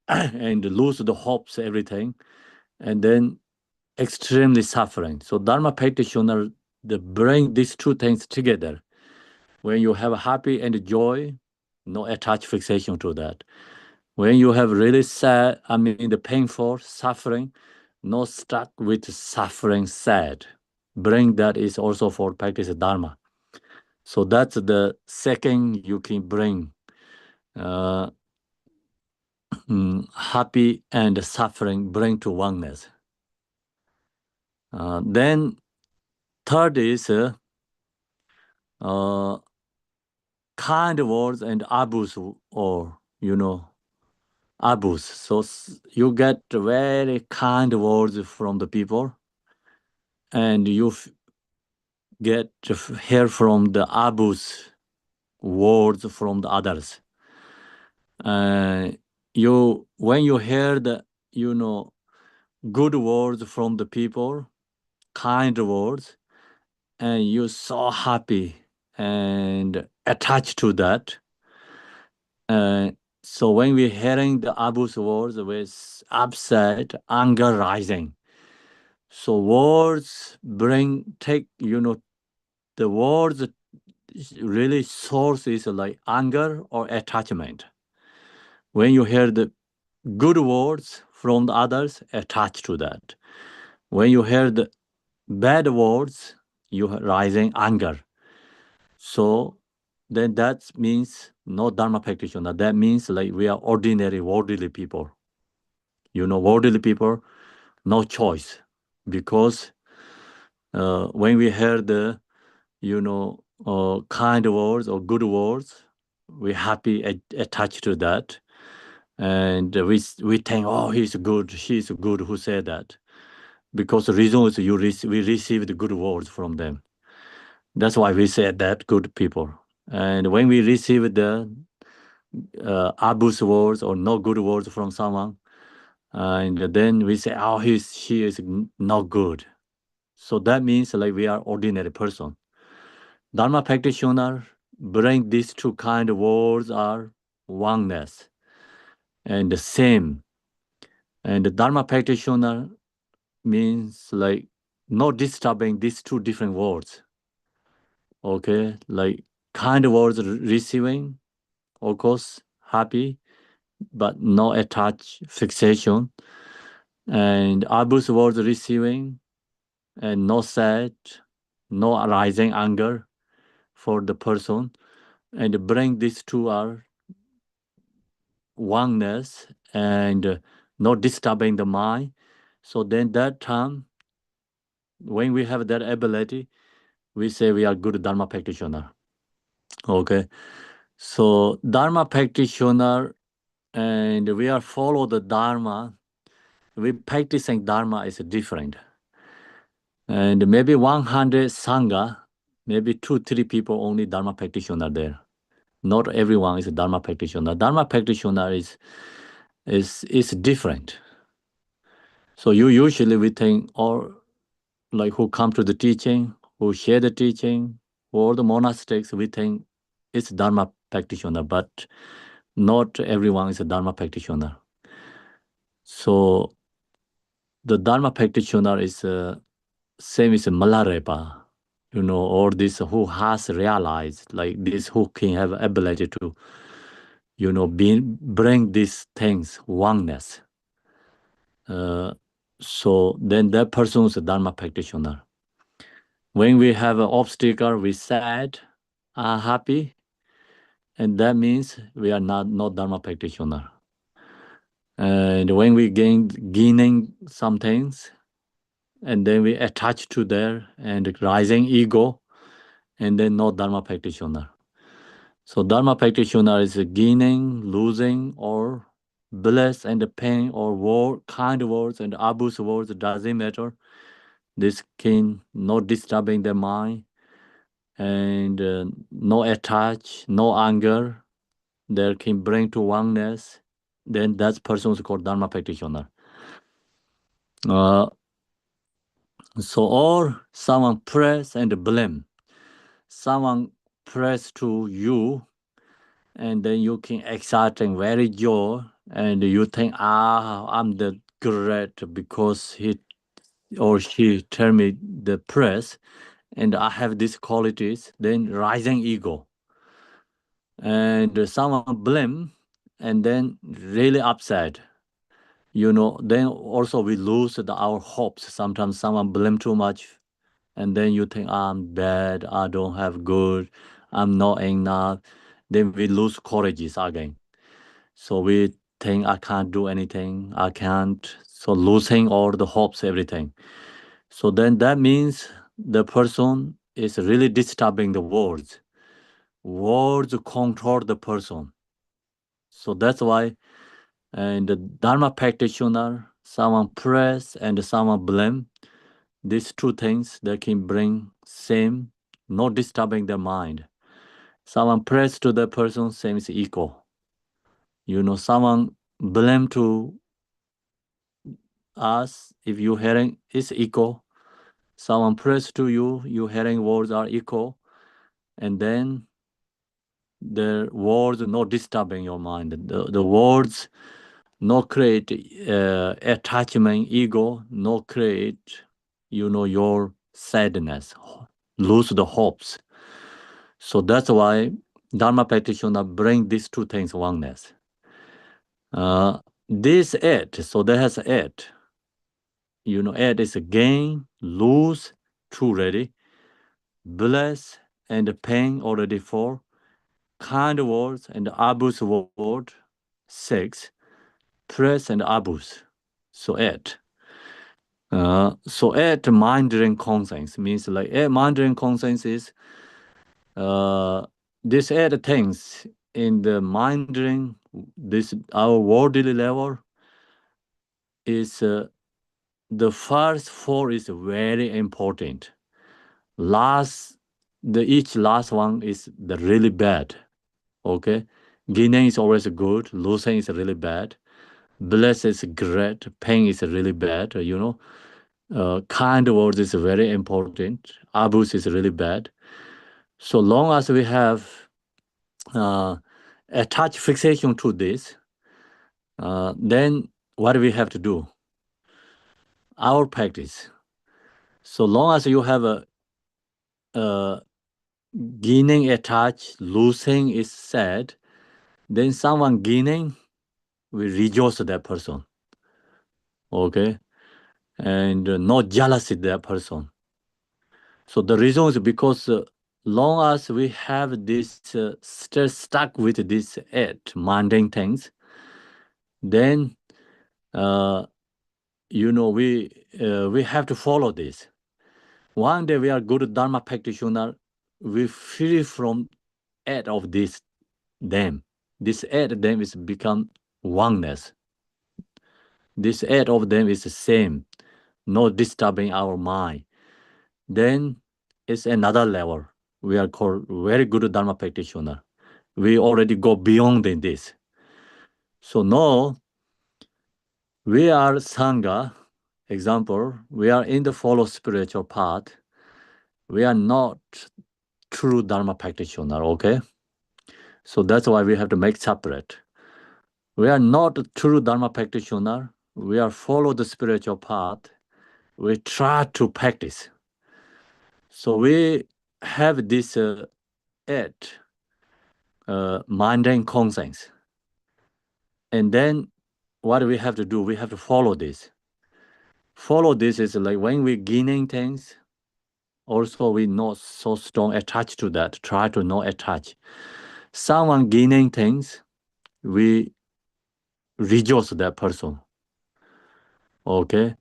and lose the hopes, everything, and then extremely suffering. So Dharma practitioner, they bring these two things together. When you have happy and joy, no attached fixation to that. When you have really sad, the painful, suffering, no stuck with suffering, sad. Bring that is also for practice Dharma. So that's the second you can bring. Happy and suffering bring to oneness. Then third is kind words and abuse, or abuse. So you get very kind words from the people, and you get to hear from the abuse words from the others. When you hear the good words from the people, kind words, and you're so happy and attached to that. So when we're hearing the abuse words with upset, anger rising. So words take, the words really source is like anger or attachment. When you hear the good words from the others, attached to that. When you hear the bad words, you are rising anger. So then that means no Dharma practitioner. That means like we are ordinary worldly people. Worldly people, no choice. Because when we hear the, kind words or good words, we're happy attached to that. And we think, oh, he's good, she's good, who said that? Because the reason is we received good words from them. That's why we said that good people. And when we receive the abuse words or no good words from someone, and then we say, oh, she is not good. So that means like we are ordinary person. Dharma practitioner bring these two kind of words are oneness and the same. And the Dharma practitioner means like not disturbing these two different words. Okay, like kind of words receiving, of course, happy, but no attached fixation. And abuse words receiving, and no sad, no arising anger for the person. And bring these two are oneness and not disturbing the mind. So then that time, when we have that ability, we say we are good Dharma practitioner. Okay. So Dharma practitioner, and we are follow the Dharma. We practicing Dharma is different. And maybe 100 Sangha, maybe 2-3 people only Dharma practitioner there. Not everyone is a Dharma practitioner. Dharma practitioner is different. So we think, or like who come to the teaching, who share the teaching, or the monastics, we think it's Dharma practitioner, but not everyone is a Dharma practitioner. So the Dharma practitioner is same is Malarepa, or this who has realized like this, who can have ability to, bring these things oneness. So then that person is a Dharma practitioner. When we have an obstacle, we sad, are happy, and that means we are not Dharma practitioner. And when we gaining some things, and then we attach to there and rising ego, and then not Dharma practitioner. So Dharma practitioner is gaining, losing, or bliss and pain, or kind words and abuse words, doesn't matter. This can not disturbing the mind, and no attach, no anger, there can bring to oneness. Then that person is called Dharma practitioner. Or someone press and blame. Someone press to you, and then you can exciting very joy, and you think, I'm the great because he or she tell me the press, and I have these qualities. Then rising ego, and someone blame, and then really upset. Then also we lose our hopes. Sometimes someone blame too much, and then you think, I'm bad, I don't have good, I'm not enough. Then we lose courages again. So we think, I can't do anything, I can't. So losing all the hopes, everything. So then that means the person is really disturbing the words. Words control the person. So that's why, and the Dharma practitioner, someone praise and someone blame, these two things that can bring same, not disturbing their mind. Someone praise to the person, same is equal. Someone blame to us, if you hearing is equal. Someone praise to you, you hearing words are equal, and then the words not disturbing your mind. The words not create attachment, ego, not create, your sadness, lose the hopes. So that's why Dharma practitioner bring these two things oneness. This it, so there has it. It is a gain, lose, two ready, bless and pain already four, kind words and abuse word, six, press and abuse. So it. So at mind-ring conscience means like at mind-ring conscience is this add things in the mind-ring, this our worldly level is the first four is very important. Each last one is the really bad. Okay, gaining is always good, losing is really bad, bless is great, pain is really bad. Kind words is very important. Abuse is really bad. So long as we have attached fixation to this, then what do we have to do? Our practice. So long as you have a gaining attached, losing is sad, then someone gaining will rejoice that person. Okay, and not jealousy that person. So the reason is because long as we have this still stuck with this mundane things, then we have to follow this. One day we are good Dharma practitioner, we free from of this them. This them is become oneness. This of them is the same, not disturbing our mind. Then it's another level. We are called very good Dharma practitioner. We already go beyond in this. So now we are Sangha. Example, we are in the follow spiritual path. We are not true Dharma practitioner, okay? So that's why we have to make separate. We are not true Dharma practitioner. We are follow the spiritual path. we try to practice. So we have this mundane conscience. And then what we have to do, we have to follow this. Follow this is like when we're gaining things, also we not so strong attached to that, try to not attach. Someone gaining things, we rejoice that person. Okay?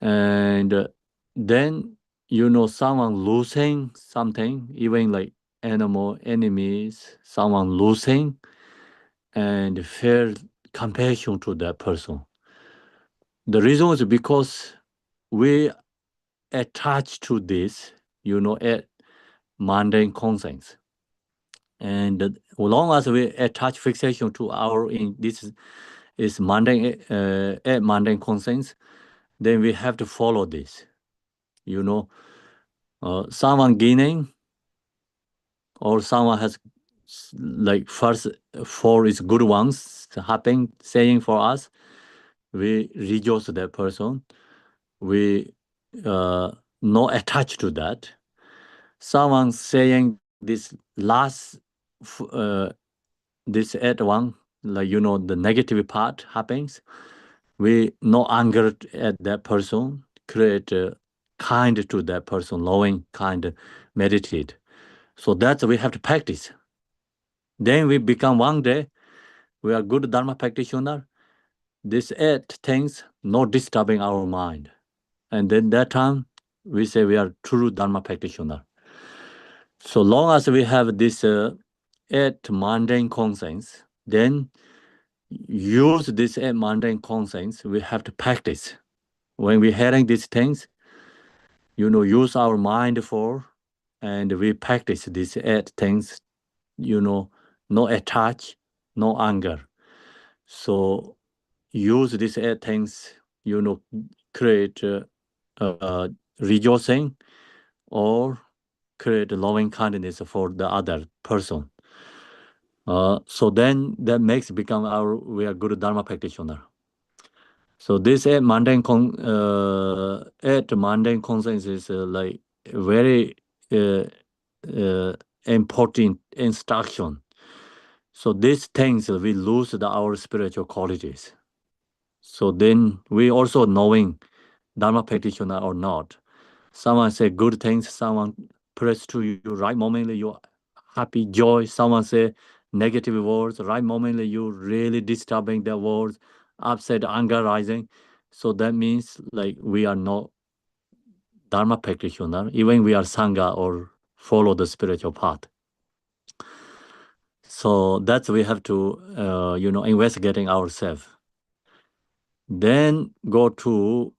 And then, someone losing something, even like animal enemies, someone losing, and feel compassion to that person. The reason is because we attach to this, a mundane conscience. And as long as we attach fixation to this is mundane, a mundane conscience, then we have to follow this. Someone gaining or someone has like first four is good ones happening, saying for us, we rejoice that person. We not attached to that. Someone saying this last, this at one, like the negative part happens. We no anger at that person, create kind to that person, loving, kind, meditate. So that's we have to practice. Then we become one day, we are good Dharma practitioner. This eight things not disturbing our mind. And then that time, we say we are true Dharma practitioner. So long as we have this eight mundane conscience, then use this eight mundane conscience, we have to practice. When we're hearing these things, use our mind for, and we practice these eight things, no attach, no anger. So use these eight things, create rejoicing or create loving kindness for the other person. So then that makes become we are good Dharma practitioner. So this eight mundane conscience is like very important instruction. So these things we lose our spiritual qualities. So then we also knowing Dharma practitioner or not. Someone say good things, someone press to you right momently, you happy, joy. Someone say negative words, right momently you really disturbing their words, upset, anger rising. So that means like we are not Dharma practitioner, even we are Sangha or follow the spiritual path. So that's we have to, investigating ourselves. Then go to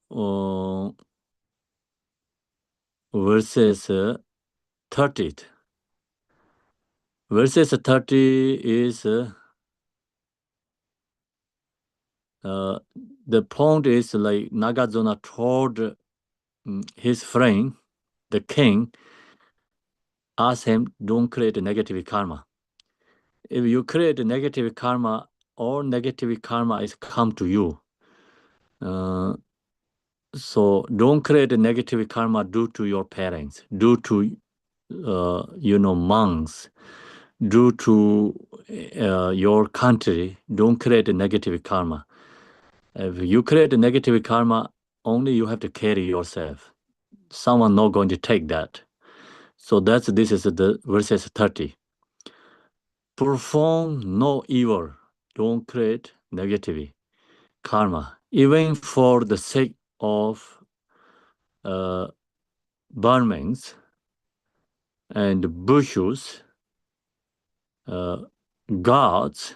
verses 30. Verses 30 is the point is like Nagarjuna told his friend, the king, asked him, don't create a negative karma. If you create a negative karma, all negative karma is come to you. So don't create a negative karma due to your parents, due to, monks, due to your country. Don't create a negative karma. If you create a negative karma, only you have to carry yourself. Someone not going to take that. So this is the verses 30. Perform no evil. Don't create negative karma. Even for the sake of Burmans and bushes, gods,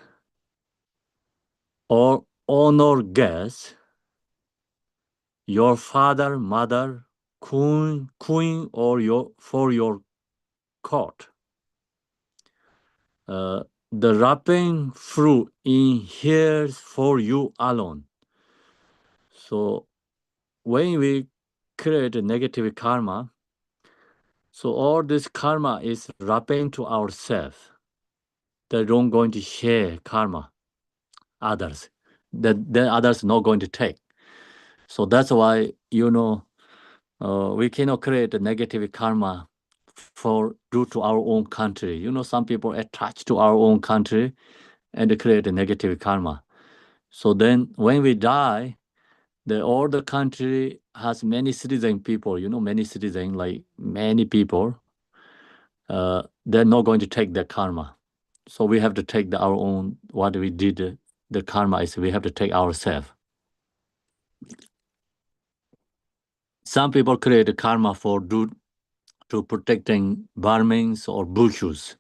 or honor guests, your father, mother, queen, or for your court. The wrapping fruit in here for you alone. So when we create a negative karma, so all this karma is wrapping to ourselves. They don't going to share karma others. That then others not going to take. So that's why, we cannot create a negative karma for due to our own country. Some people attach to our own country and create a negative karma. So then when we die, all the country has many citizen people, many citizen, like many people, they're not going to take the karma. So we have to take our own, what we did, the karma is we have to take ourselves. Some people create a karma for to protecting Burmans or bushes.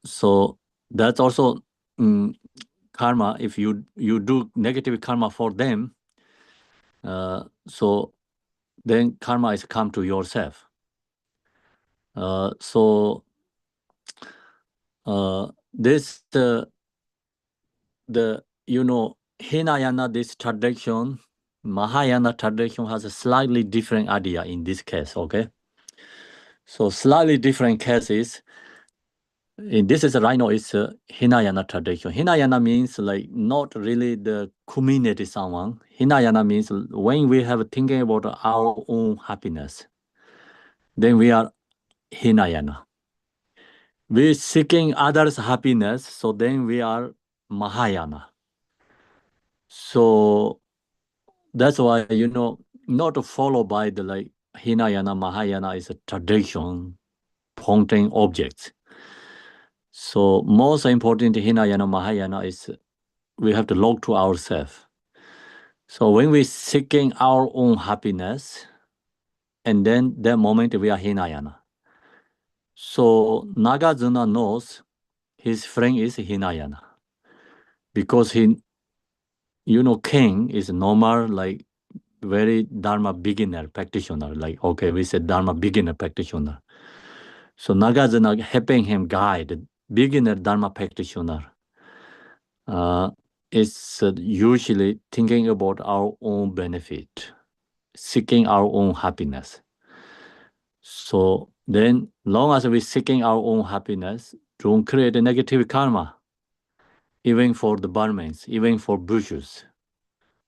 So that's also karma. If you do negative karma for them, so then karma is come to yourself. So this the Hinayana, this tradition, Mahayana tradition has a slightly different idea in this case. Okay, so slightly different cases. In this is right now it's a Hinayana tradition. Hinayana means like not really the community someone. Hinayana means when we have thinking about our own happiness, then we are Hinayana. We're seeking others' happiness, so then we are Mahayana. So that's why, not to follow by the like Hinayana, Mahayana is a tradition, pointing objects. So most important Hinayana, Mahayana is we have to look to ourselves. So when we're seeking our own happiness, and then that moment we are Hinayana. So Nagarjuna knows his friend is Hinayana because king is normal, like very Dharma beginner practitioner. Like, okay, we said Dharma beginner practitioner. So Nagarjuna helping him guide beginner Dharma practitioner. Is usually thinking about our own benefit, seeking our own happiness. So then, long as we're seeking our own happiness, don't create a negative karma, even for the Burmans, even for bushes,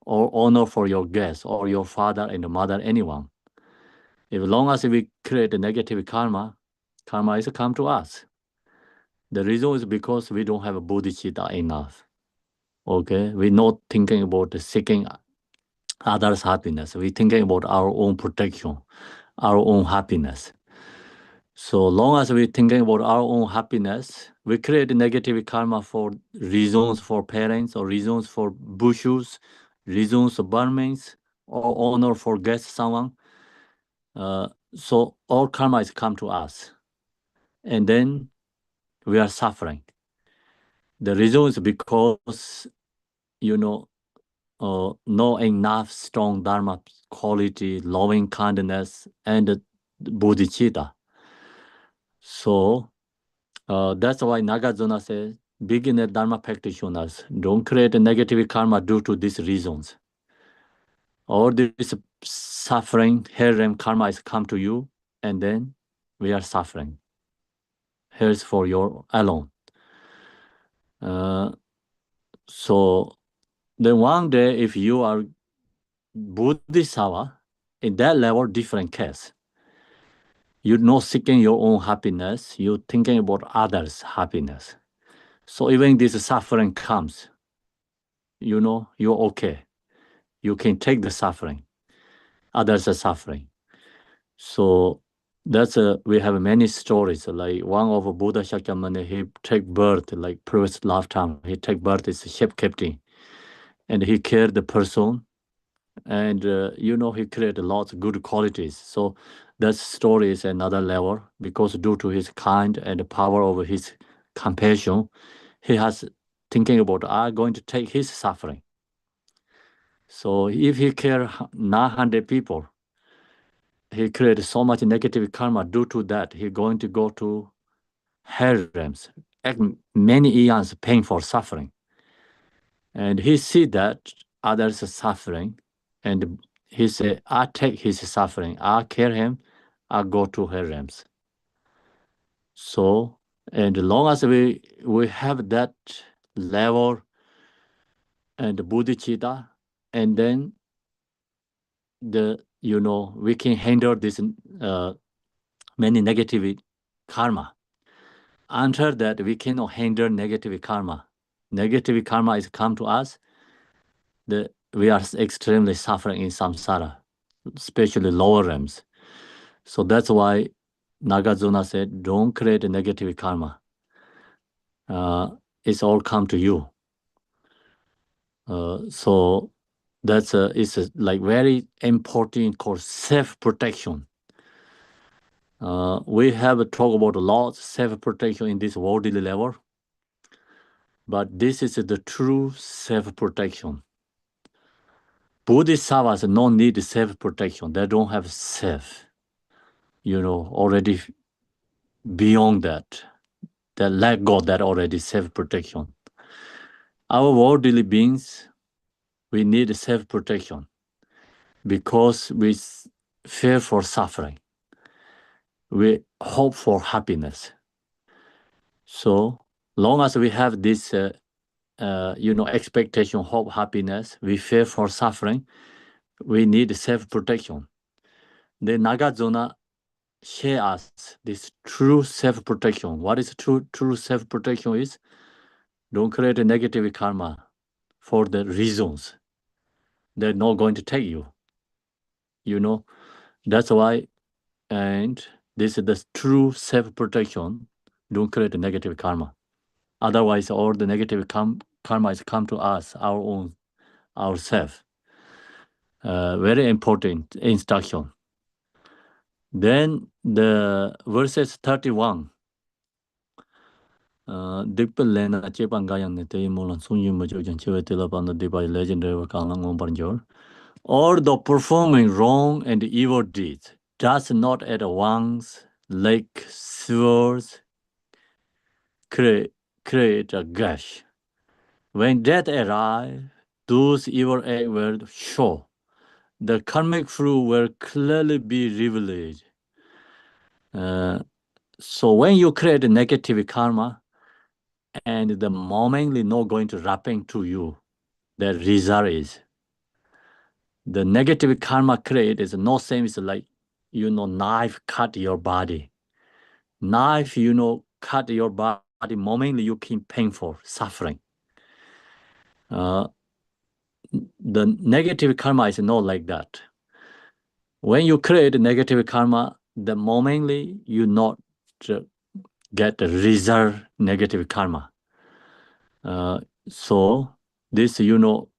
or honor for your guests, or your father and mother, anyone. As long as we create a negative karma, karma is come to us. The reason is because we don't have a bodhicitta enough. Okay, we're not thinking about seeking others' happiness. We're thinking about our own protection, our own happiness. So long as we're thinking about our own happiness, we create negative karma for reasons for parents or reasons for bushes, reasons for Burmans, or honor for guest someone. So all karma is come to us. And then we are suffering. The reason is because, no enough strong Dharma quality, loving kindness, and bodhicitta. So that's why Nagarjuna says, beginner Dharma practitioners don't create a negative karma due to these reasons. All this suffering, harem karma is come to you, and then we are suffering. Here's for your alone. So then one day, if you are Bodhisattva, in that level, different case. You're not seeking your own happiness, you're thinking about others' happiness. So even this suffering comes, you're okay. You can take the suffering. Others are suffering. So that's we have many stories. Like one of Buddha Shakyamuni, he take birth, like previous lifetime, he take birth as a ship captain. And he cared the person. And, he created lots of good qualities. So that story is another level because due to his kind and the power of his compassion, he has thinking about, I'm going to take his suffering. So if he care 900 people, he created so much negative karma. Due to that, he's going to go to harems, many eons painful suffering. And he see that others are suffering, and he said, I take his suffering, I care him, I go to harems. So, and as long as we have that level and bodhicitta, and then we can handle this many negative karma. Until that, we cannot handle negative karma. Negative karma is come to us. We are extremely suffering in samsara, especially lower realms. So that's why Nagarjuna said, don't create a negative karma. It's all come to you. So that's it's like very important called self-protection. We have talked about a lot self-protection in this worldly level, but this is the true self-protection. Bodhisattvas don't need self-protection. They don't have self, already beyond that. They let go that already self-protection. Our worldly beings, we need self-protection because we fear for suffering. We hope for happiness. So long as we have this, expectation, hope, happiness, we fear for suffering, we need self-protection. The Nagarjuna share us this true self-protection. What is true self-protection is? Don't create a negative karma for the reasons. They're not going to take you. That's why, and this is the true self-protection. Don't create a negative karma. Otherwise, all the negative karma is come to us, our own, ourselves. Very important instruction. Then the verses 31. Dikpelena chepangayang nete molan sunyu majojan chevetila panda dibai legendary kalang ombanjor. Or the performing wrong and evil deeds does not at once, like sewers, create a gush. When death arrives, those evil acts will show. The karmic fruit will clearly be revealed. So when you create a negative karma, and the momently not going to happen to you, the result is the negative karma create is no same as like knife cut your body. Knife, cut your body momently you can painful, suffering. The negative karma is not like that. When you create negative karma, the momently you not get the result negative karma. So this,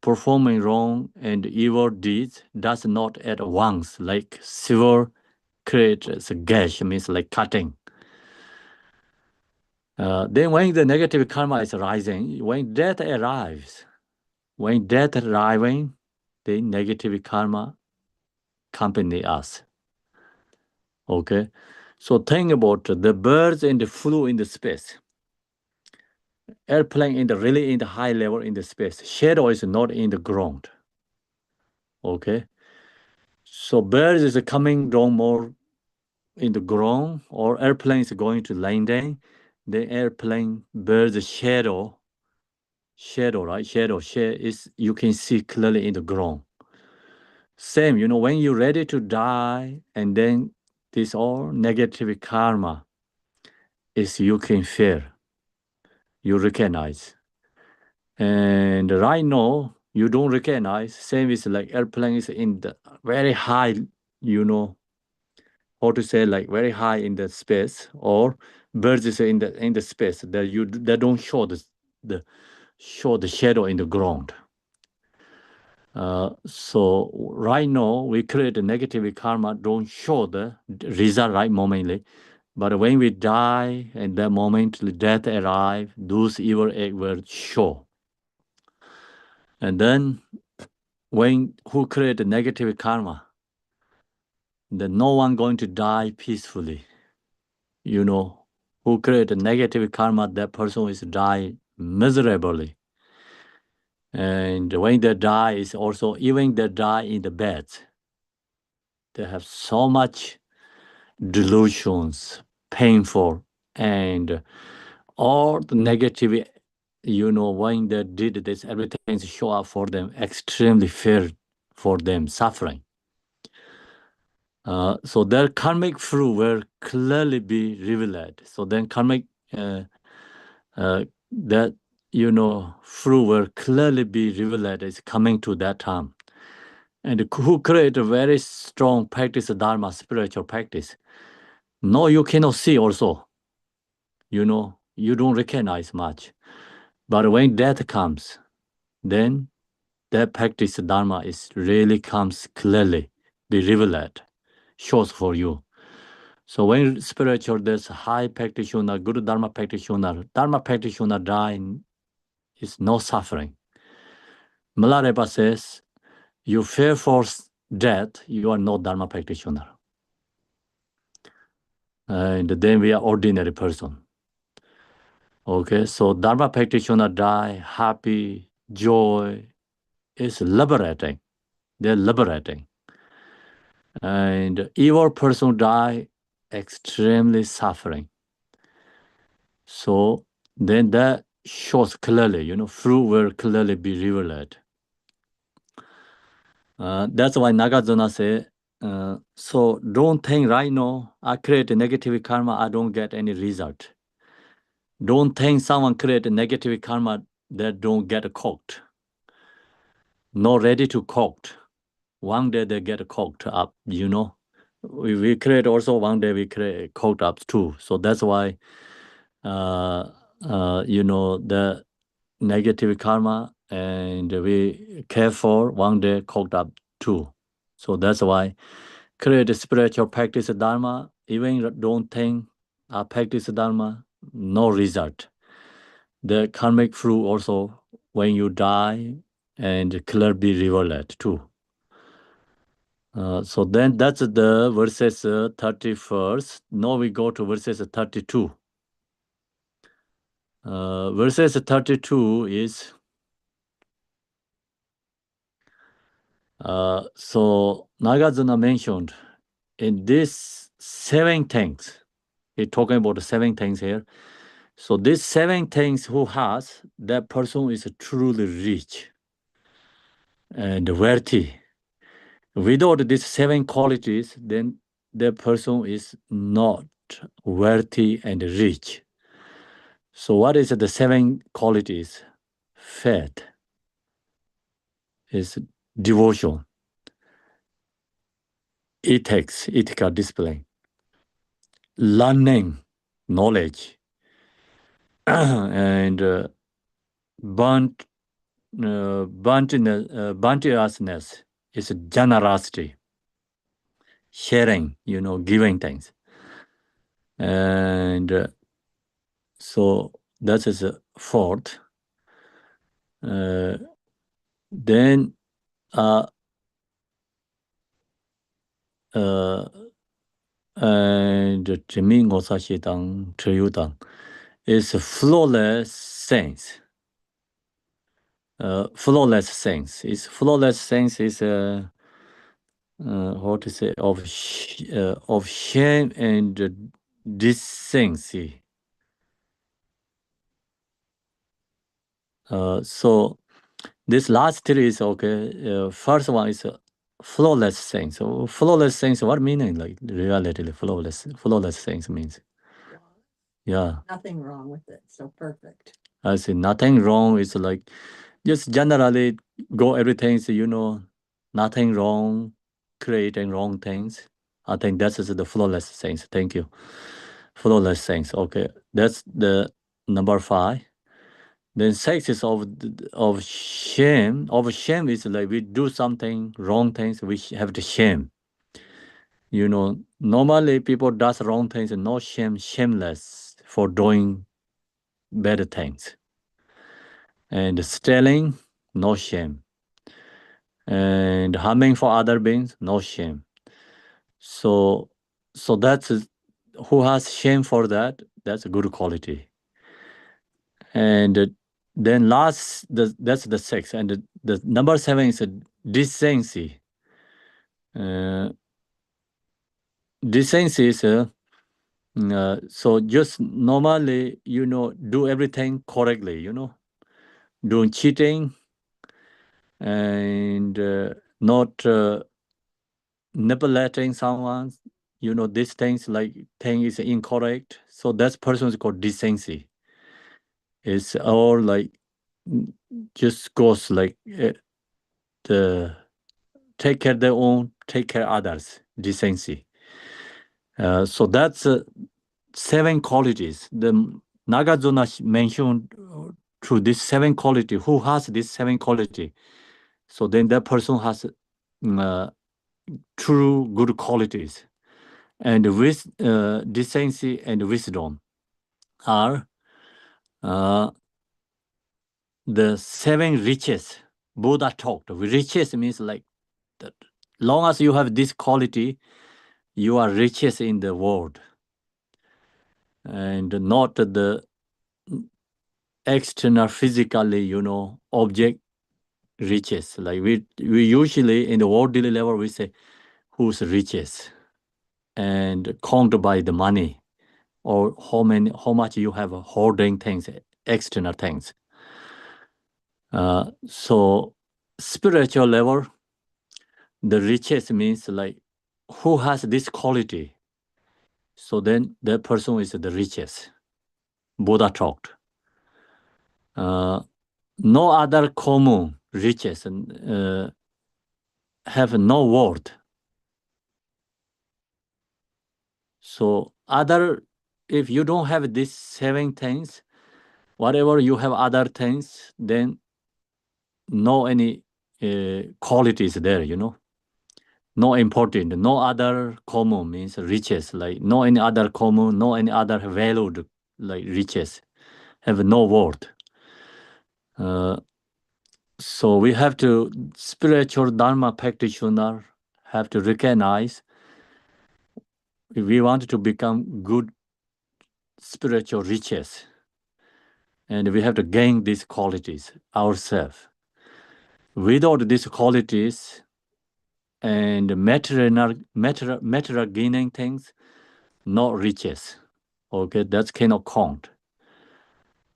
performing wrong and evil deeds does not at once, like silver creates a gash, means like cutting. Then when the negative karma is rising, when death arrives, the negative karma accompany us. Okay? So think about the birds and the flew in the space. Airplane in the high level in the space. Shadow is not in the ground. Okay? So birds is coming down more in the ground, or airplane is going to landing. The airplane birds shadow, right? Shadow is you can see clearly in the ground. Same, when you're ready to die, and then this all negative karma is you can feel, you recognize. And right now, you don't recognize. Same is like airplane is in the very high, how to say, like very high in the space, or birds is in the space that they don't show the shadow in the ground. So right now we create a negative karma, don't show the result right momently, but when we die and that moment the death arrive, those evil acts will show. And then when who create the negative karma, then no one going to die peacefully. Who create a negative karma, that person is die miserably. And when they die, is also even they die in the bed, they have so much delusions, painful, and all the negative when they did this, everything show up for them, extremely fair for them, suffering. So their karmic fruit will clearly be revealed. So then karmic, that, fruit will clearly be revealed is coming to that time. And who create a very strong practice, Dharma, spiritual practice. No, you cannot see also. You don't recognize much. But when death comes, then that practice Dharma is really comes clearly, be revealed, shows for you. So when spiritual, there's high practitioner, good Dharma practitioner die is no suffering. Milarepa says, you fear for death, you are not Dharma practitioner. And then we are ordinary person. Okay, so Dharma practitioner die happy, joy, is liberating. They're liberating. And evil person die extremely suffering. So then that shows clearly, fruit will clearly be revealed. That's why Nagarjuna say, so don't think right now, I create a negative karma, I don't get any result. Don't think someone create a negative karma that don't get cooked. Not ready to cooked. One day they get cooked up, We create also one day we create cooked up too. So that's why, the negative karma and we care for one day cooked up too. So that's why create a spiritual practice Dharma, even don't think practice Dharma, no result. The karmic fruit also, when you die, and clear be revealed too. So then that's the verses 31st. Now we go to verses 32. Verses 32 is, so Nagarjuna mentioned in these 7 things, he's talking about the 7 things here. So these 7 things who has, that person is truly rich and wealthy. Without these 7 qualities, then the person is not wealthy and rich. So what is the 7 qualities? Faith is devotion, ethics, ethical discipline, learning, knowledge, and bounteousness is generosity, sharing, giving things. And so that is a 4th. Then and Jimingo Triyudang is flawless sense. Flawless sense. Flawless sense is how to say of shame and decency. So this last 3 is okay. First one is flawless sense. So flawless sense, what meaning? Like reality, flawless sense means. Yeah. Nothing wrong with it. So perfect. I see nothing wrong. It's like just generally go everything's, nothing wrong, creating wrong things. I think that's the flawless sense. Thank you. Flawless sense. Okay. That's the number 5. Then 6 is of shame. Of shame is like we do something wrong things, we have the shame. Normally people does wrong things and no shame, shameless for doing better things. And stealing, no shame. And harming for other beings, no shame. So that's who has shame for that. That's a good quality. And then that's the 6, and the number 7 is a decency. Decency is so just normally do everything correctly. doing cheating, and not manipulating someone. These things like thing is incorrect. So that person is called decency. It's all like just goes like the take care their own, take care others, decency. So that's 7 qualities. The Nagarjuna mentioned through this 7 quality. Who has this 7 quality? So then that person has true good qualities. And with decency and wisdom are the 7 riches Buddha talked. Riches means like that. Long as you have this quality, you are riches in the world, and not the external physically, object riches. Like we usually in the worldly level we say who's riches and count by the money or how much you have hoarding things, external things. So spiritual level, the riches means like who has this quality. So then that person is the richest. Buddha talked. No other common riches have no worth. So if you don't have these 7 things, whatever you have other things, then no any qualities there, No important, no other common means riches, like no any other common, no any other valued like riches have no worth. So we have to, spiritual Dharma practitioner have to recognize if we want to become good spiritual riches, and we have to gain these qualities ourselves. Without these qualities and material gaining things, not riches. Okay, that cannot count.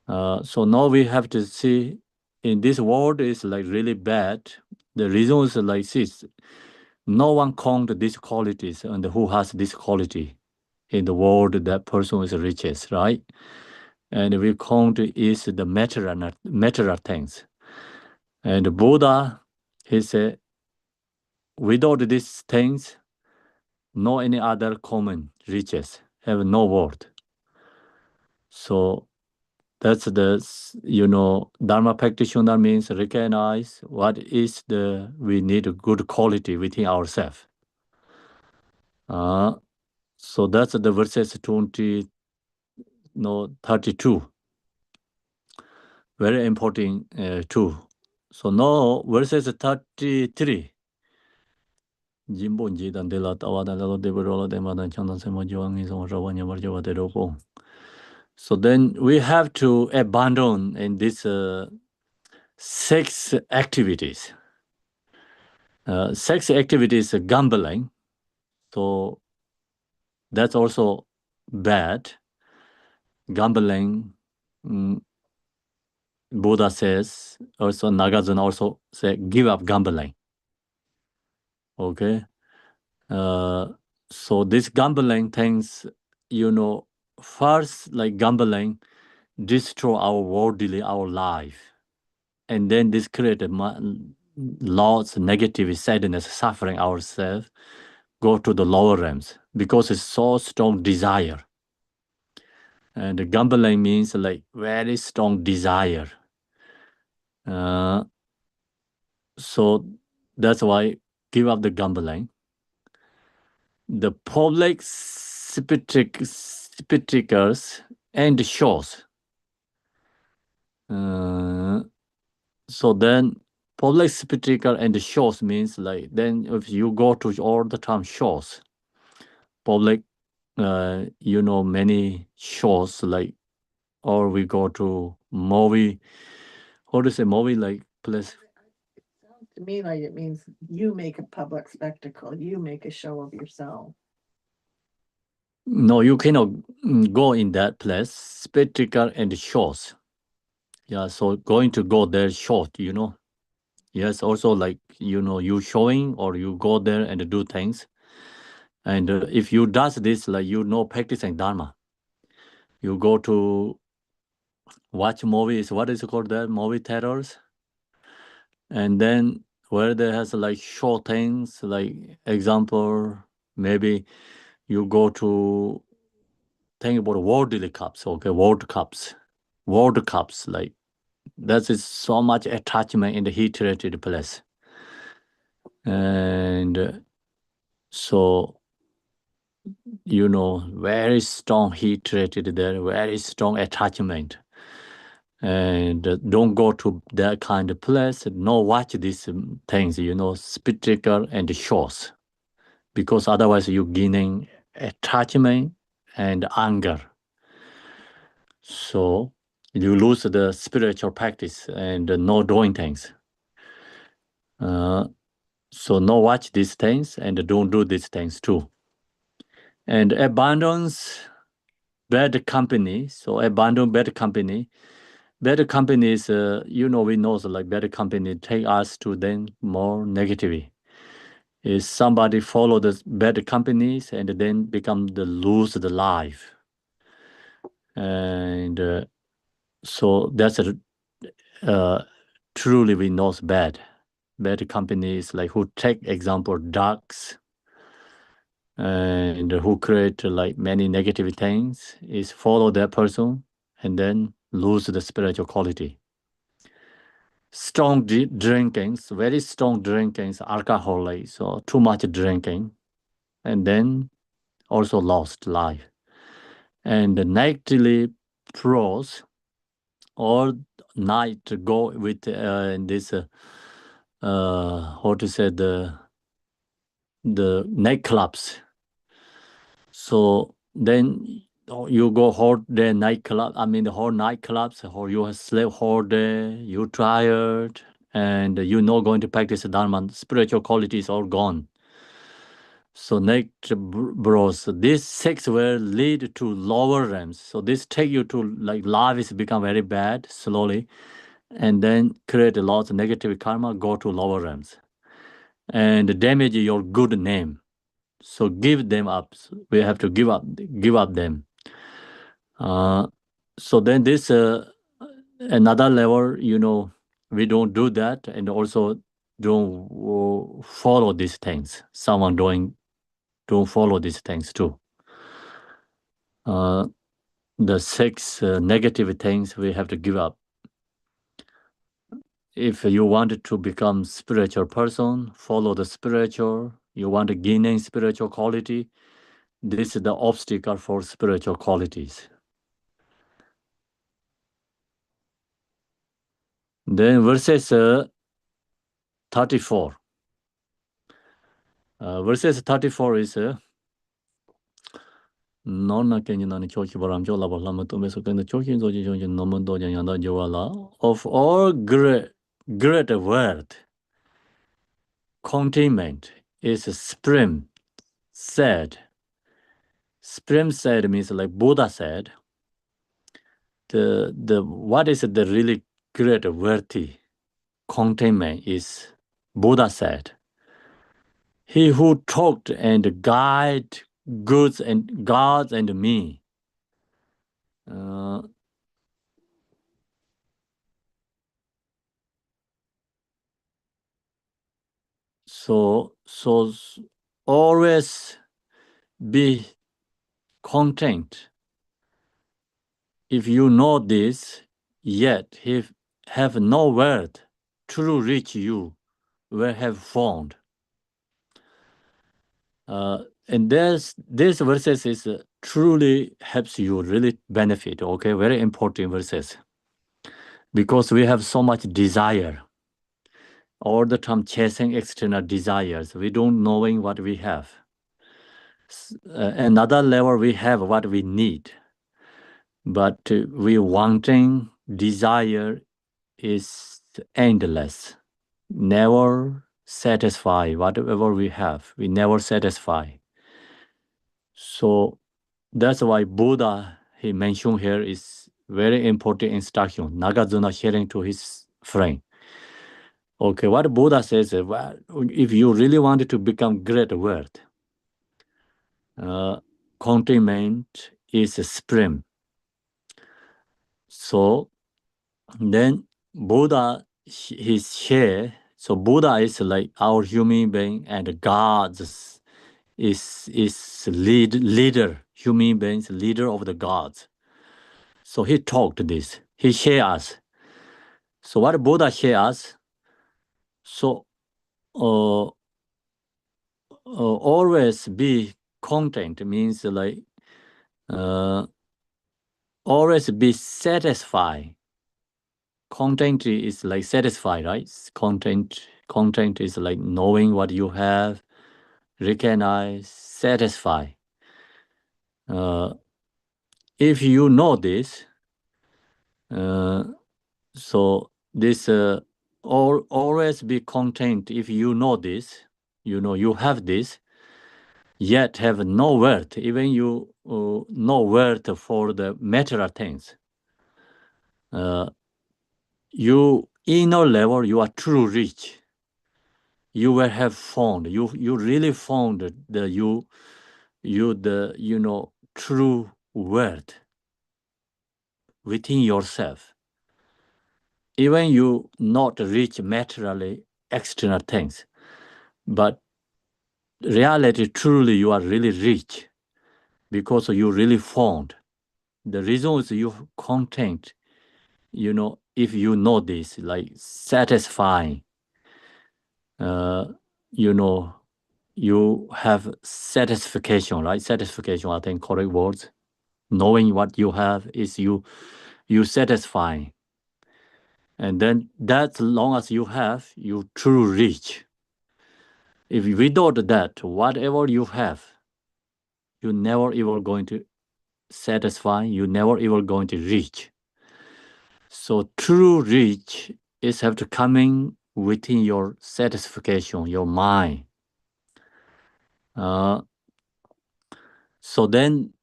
So now we have to see in this world is like really bad. The reason is like this. No one count these qualities, and who has this quality in the world, that person is richest, right? And we count is the material things. And Buddha, he said, without these things, no any other common riches have no worth. So that's the, Dharma practitioner means recognize what is we need a good quality within ourselves. So that's the verses 32. Very important too. So now verses 33. So then we have to abandon in this 6 activities. 6 activities, gambling. So that's also bad. Gambling, Buddha says, also Nagarjuna also say, give up gambling. Okay. So this gambling things, first like gambling destroy our worldly, our life. And then this created lots of negative sadness, suffering ourselves, go to the lower realms because it's so strong desire. And the gambling means like very strong desire. So that's why give up the gambling. The public spectacles and shows. So then public spectacle and shows means like then if you go to all the time shows, public, many shows like, or we go to movie. How to say movie like place? It sounds to me like it means you make a public spectacle, you make a show of yourself. No, you cannot go in that place. Spectacle and shows. Yeah, so going to go there short, Yes, also like, you showing or you go there and do things. And if you does this, like, practicing Dharma. You go to watch movies, what is it called there? Movie theaters. And then where there has like short things, like example, maybe you go to think about worldly cups, okay, World Cups, like that is so much attachment in the heat-related place. And so, very strong heat-related there, very strong attachment. And don't go to that kind of place. No, watch these things, spectacle and shows, because otherwise you're gaining attachment and anger. So you lose the spiritual practice and no doing things. So no watch these things and don't do these things too. And abandons bad company. So abandon bad company. Bad companies, we know like bad company take us to then more negatively. Is somebody follow the bad companies and then become the lose the life. And so that's truly we knows bad companies, like who take example drugs and who create like many negative things, is follow that person and then lose the spiritual quality. Strong drinkings, very strong drinkings, alcohol, so too much drinking, and then also lost life. And nightly pros all night go with this how to say, the nightclubs. So then you go whole day nightclub. I mean the whole nightclubs, or you have slept whole day. You tired, and going to practice Dharma. Spiritual qualities all gone. So next, bros, this six will lead to lower realms. So this take you to like life is become very bad slowly, and then create a lot of negative karma. Go to lower realms, and damage your good name. So give them up. We have to give up them. So then this another level, we don't do that, and also don't follow these things. Someone don't follow these things too. The six negative things we have to give up. If you want to become spiritual person, follow the spiritual. You want to gain spiritual quality. This is the obstacle for spiritual qualities. Then verses 34. Verses 34 is Nona Kenyan Choki Baramjo Lava Lama Tomeso and the Chokin Zoji Nomondo Yanda Joala. Of all great word, containment is supreme said. Supreme said means like Buddha said. The what is the really great worthy containment is Buddha said. He who talked and guide goods and gods and me. So always be content. If you know this, yet if have no word, true reach you will have found. And this verses is truly helps you really benefit. Okay, very important verses, because we have so much desire. All the time chasing external desires, we don't knowing what we have. Another level we have what we need, but we wanting desire is endless, never satisfy. Whatever we have, we never satisfy. So that's why Buddha he mentioned here is Very important instruction. Nagarjuna sharing to his friend. Okay, what Buddha says, well, if you really wanted to become great world, contentment is supreme. So then Buddha, his share. So Buddha is like our human being, and gods is leader, human beings, leader of the gods. So he talked this. He share us. So what Buddha share us? So always be content means like always be satisfied. Content is like satisfied, right? Content is like knowing what you have, recognize, satisfy. If you know this, so this always be content. If you know this, you know you have this, yet have no worth. Even you no worth for the material things. You inner level, you are true rich. You will have found. You really found the you the true worth within yourself. Even you not reach materially external things, but reality truly you are really rich because you really found. The reason is you content, if you know this, like satisfying, you have satisfaction, right? Satisfaction, I think correct words. Knowing what you have is you satisfying. And then that long as you have, you true rich. If without that, whatever you have, you never ever going to satisfy, you never ever going to reach. So true rich is have to coming within your satisfaction, your mind. So then,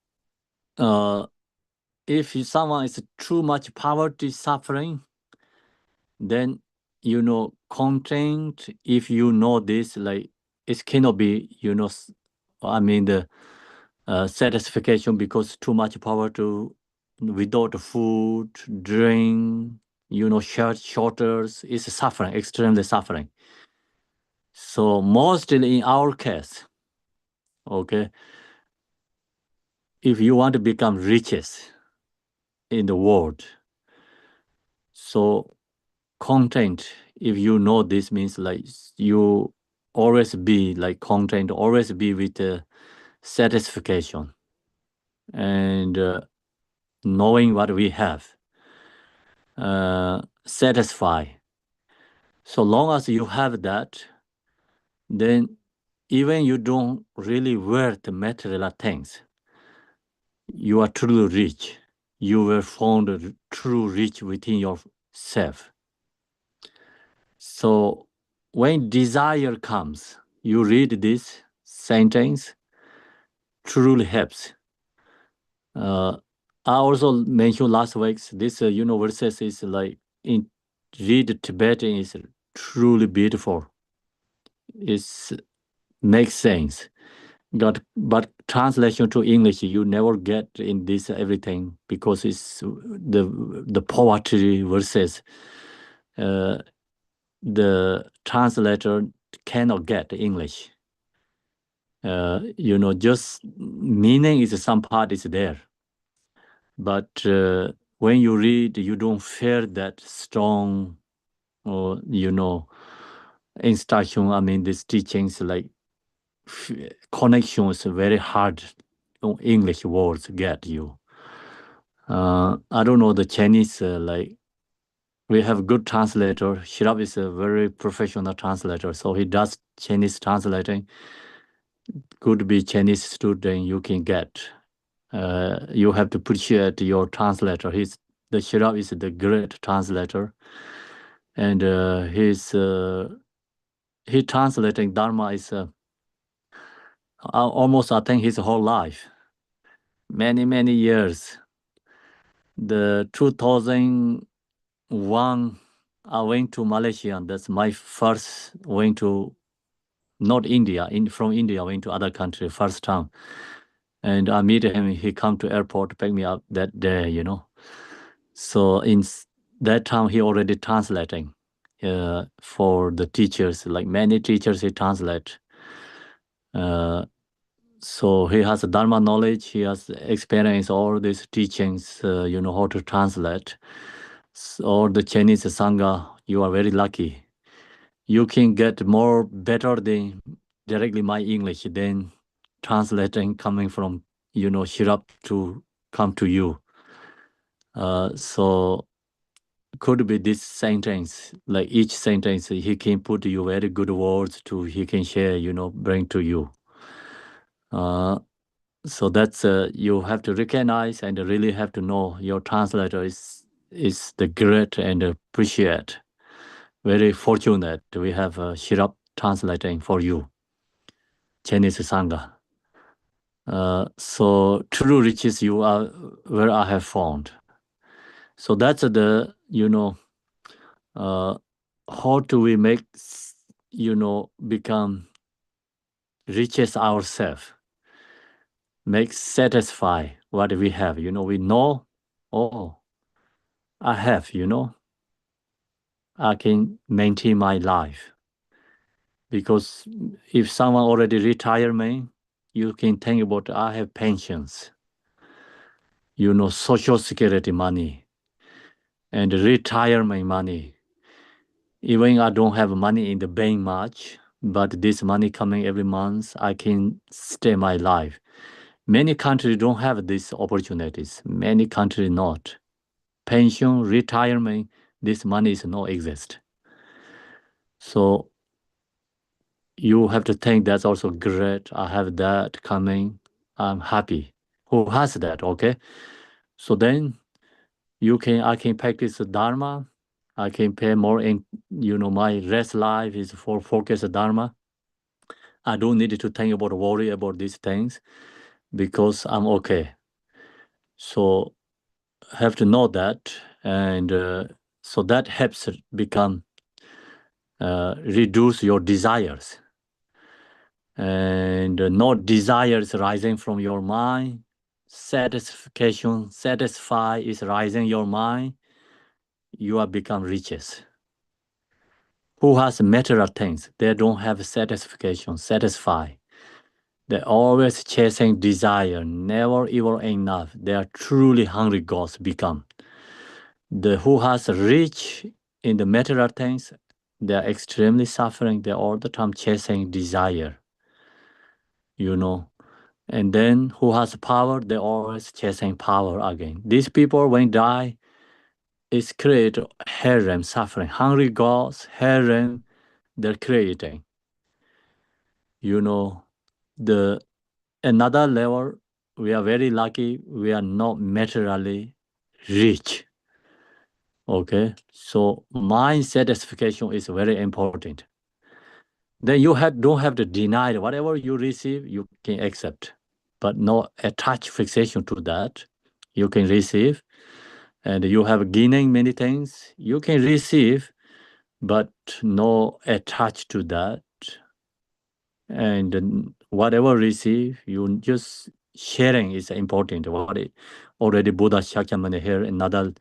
if someone is too much poverty suffering, then content. If you know this, like it cannot be, I mean the satisfaction because too much poverty without food, drink, shelters is suffering, extremely suffering. So mostly in our case, okay, if you want to become richest in the world, so content, if you know this means like you always be like content, always be with satisfaction and knowing what we have, satisfy. So long as you have that, then even you don't really worth material things, you are truly rich. You will find a true rich within yourself. So when desire comes, you read this sentence, truly helps. I also mentioned last week, this verses is like in read Tibetan is truly beautiful. It makes sense. But translation to English, you never get in this everything because it's the poetry verses. The translator cannot get English. Just meaning is some part is there. But when you read, you don't feel that strong, or instruction. I mean, these teachings like connections very hard. English words get you. I don't know the Chinese like. We have good translator. Shirab is a very professional translator, so he does Chinese translating. Could be Chinese student you can get. You have to appreciate your translator. The Shirab is the great translator, and he translating Dharma is almost I think his whole life, many years. The 2001, I went to Malaysia. And that's my first went to not India. From India, I went to other country first time. And I meet him. He come to airport, pick me up that day. So in that time, he already translating for the teachers. Like many teachers, he translate. So he has a Dharma knowledge. He has experience all these teachings. How to translate. Or the Chinese Sangha. You are very lucky. You can get more better than directly my English than translating coming from Shirap to come to you. So could be this sentence, like each sentence he can put you very good words to he can share, bring to you. So that's you have to recognize and really have to know your translator is the great and appreciate. Very fortunate we have Shirap translating for you, Chinese Sangha. So true riches you are where I have found. So that's the how do we make become riches ourselves, make satisfy what we have. We know, oh, I have. I can maintain my life. Because if someone already retirement, you can think about I have pensions, social security money, and retirement money. Even I don't have money in the bank much, but this money coming every month, I can stay my life. Many countries don't have these opportunities. Many countries not. Pension, retirement, this money is not exist. So you have to think that's also great. I have that coming. I'm happy. Who has that? Okay. So then I can practice the Dharma. I can pay more in, my rest life is for focus Dharma. I don't need to think about worry about these things because I'm okay. So have to know that, and so that helps become reduce your desires, and not desires rising from your mind. Satisfy is rising your mind. You are become riches. Who has material things? They don't have satisfy. They're always chasing desire, never ever enough. They are truly hungry ghosts become. The who has rich in the material things, they are extremely suffering. They're all the time chasing desire. And then who has power, they're always chasing power again. These people when die, it's create harem suffering. Hungry ghosts, harem, they're creating. The another level, we are very lucky, we are not materially rich. Okay, so mind satisfaction is very important. Then you don't have to deny it. Whatever you receive, you can accept, but not attach fixation to that. You can receive, and you have gaining many things. You can receive, but no attach to that. And whatever receive, you just sharing is important. Already Buddha Shakyamuni here, another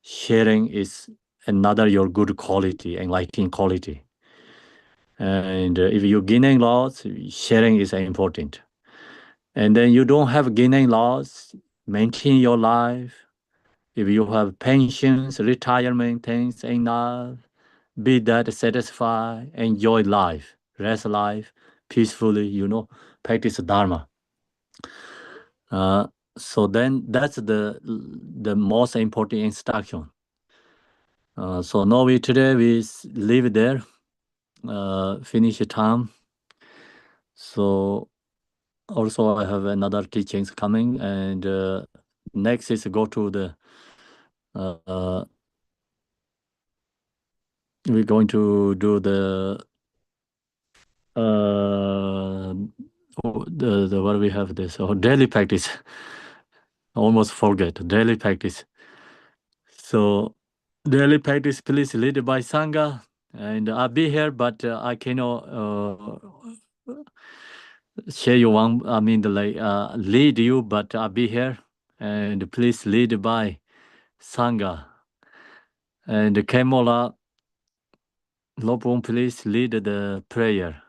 sharing is another your good quality, enlightening quality. And if you're gaining loss, sharing is important. And then you don't have gaining loss, maintain your life. If you have pensions, retirement things enough, be that satisfied, enjoy life, rest life peacefully, practice Dharma. So then that's the most important instruction. So now today we leave there, finish the time. So also I have another teachings coming, and next is go to the we're going to do the what we have this daily practice. Almost forget daily practice. So daily practice, please lead by Sangha. And I'll be here, but I cannot share you one. I mean, lead you, but I'll be here. And please lead by Sangha. And Kemola, Lopon, please lead the prayer.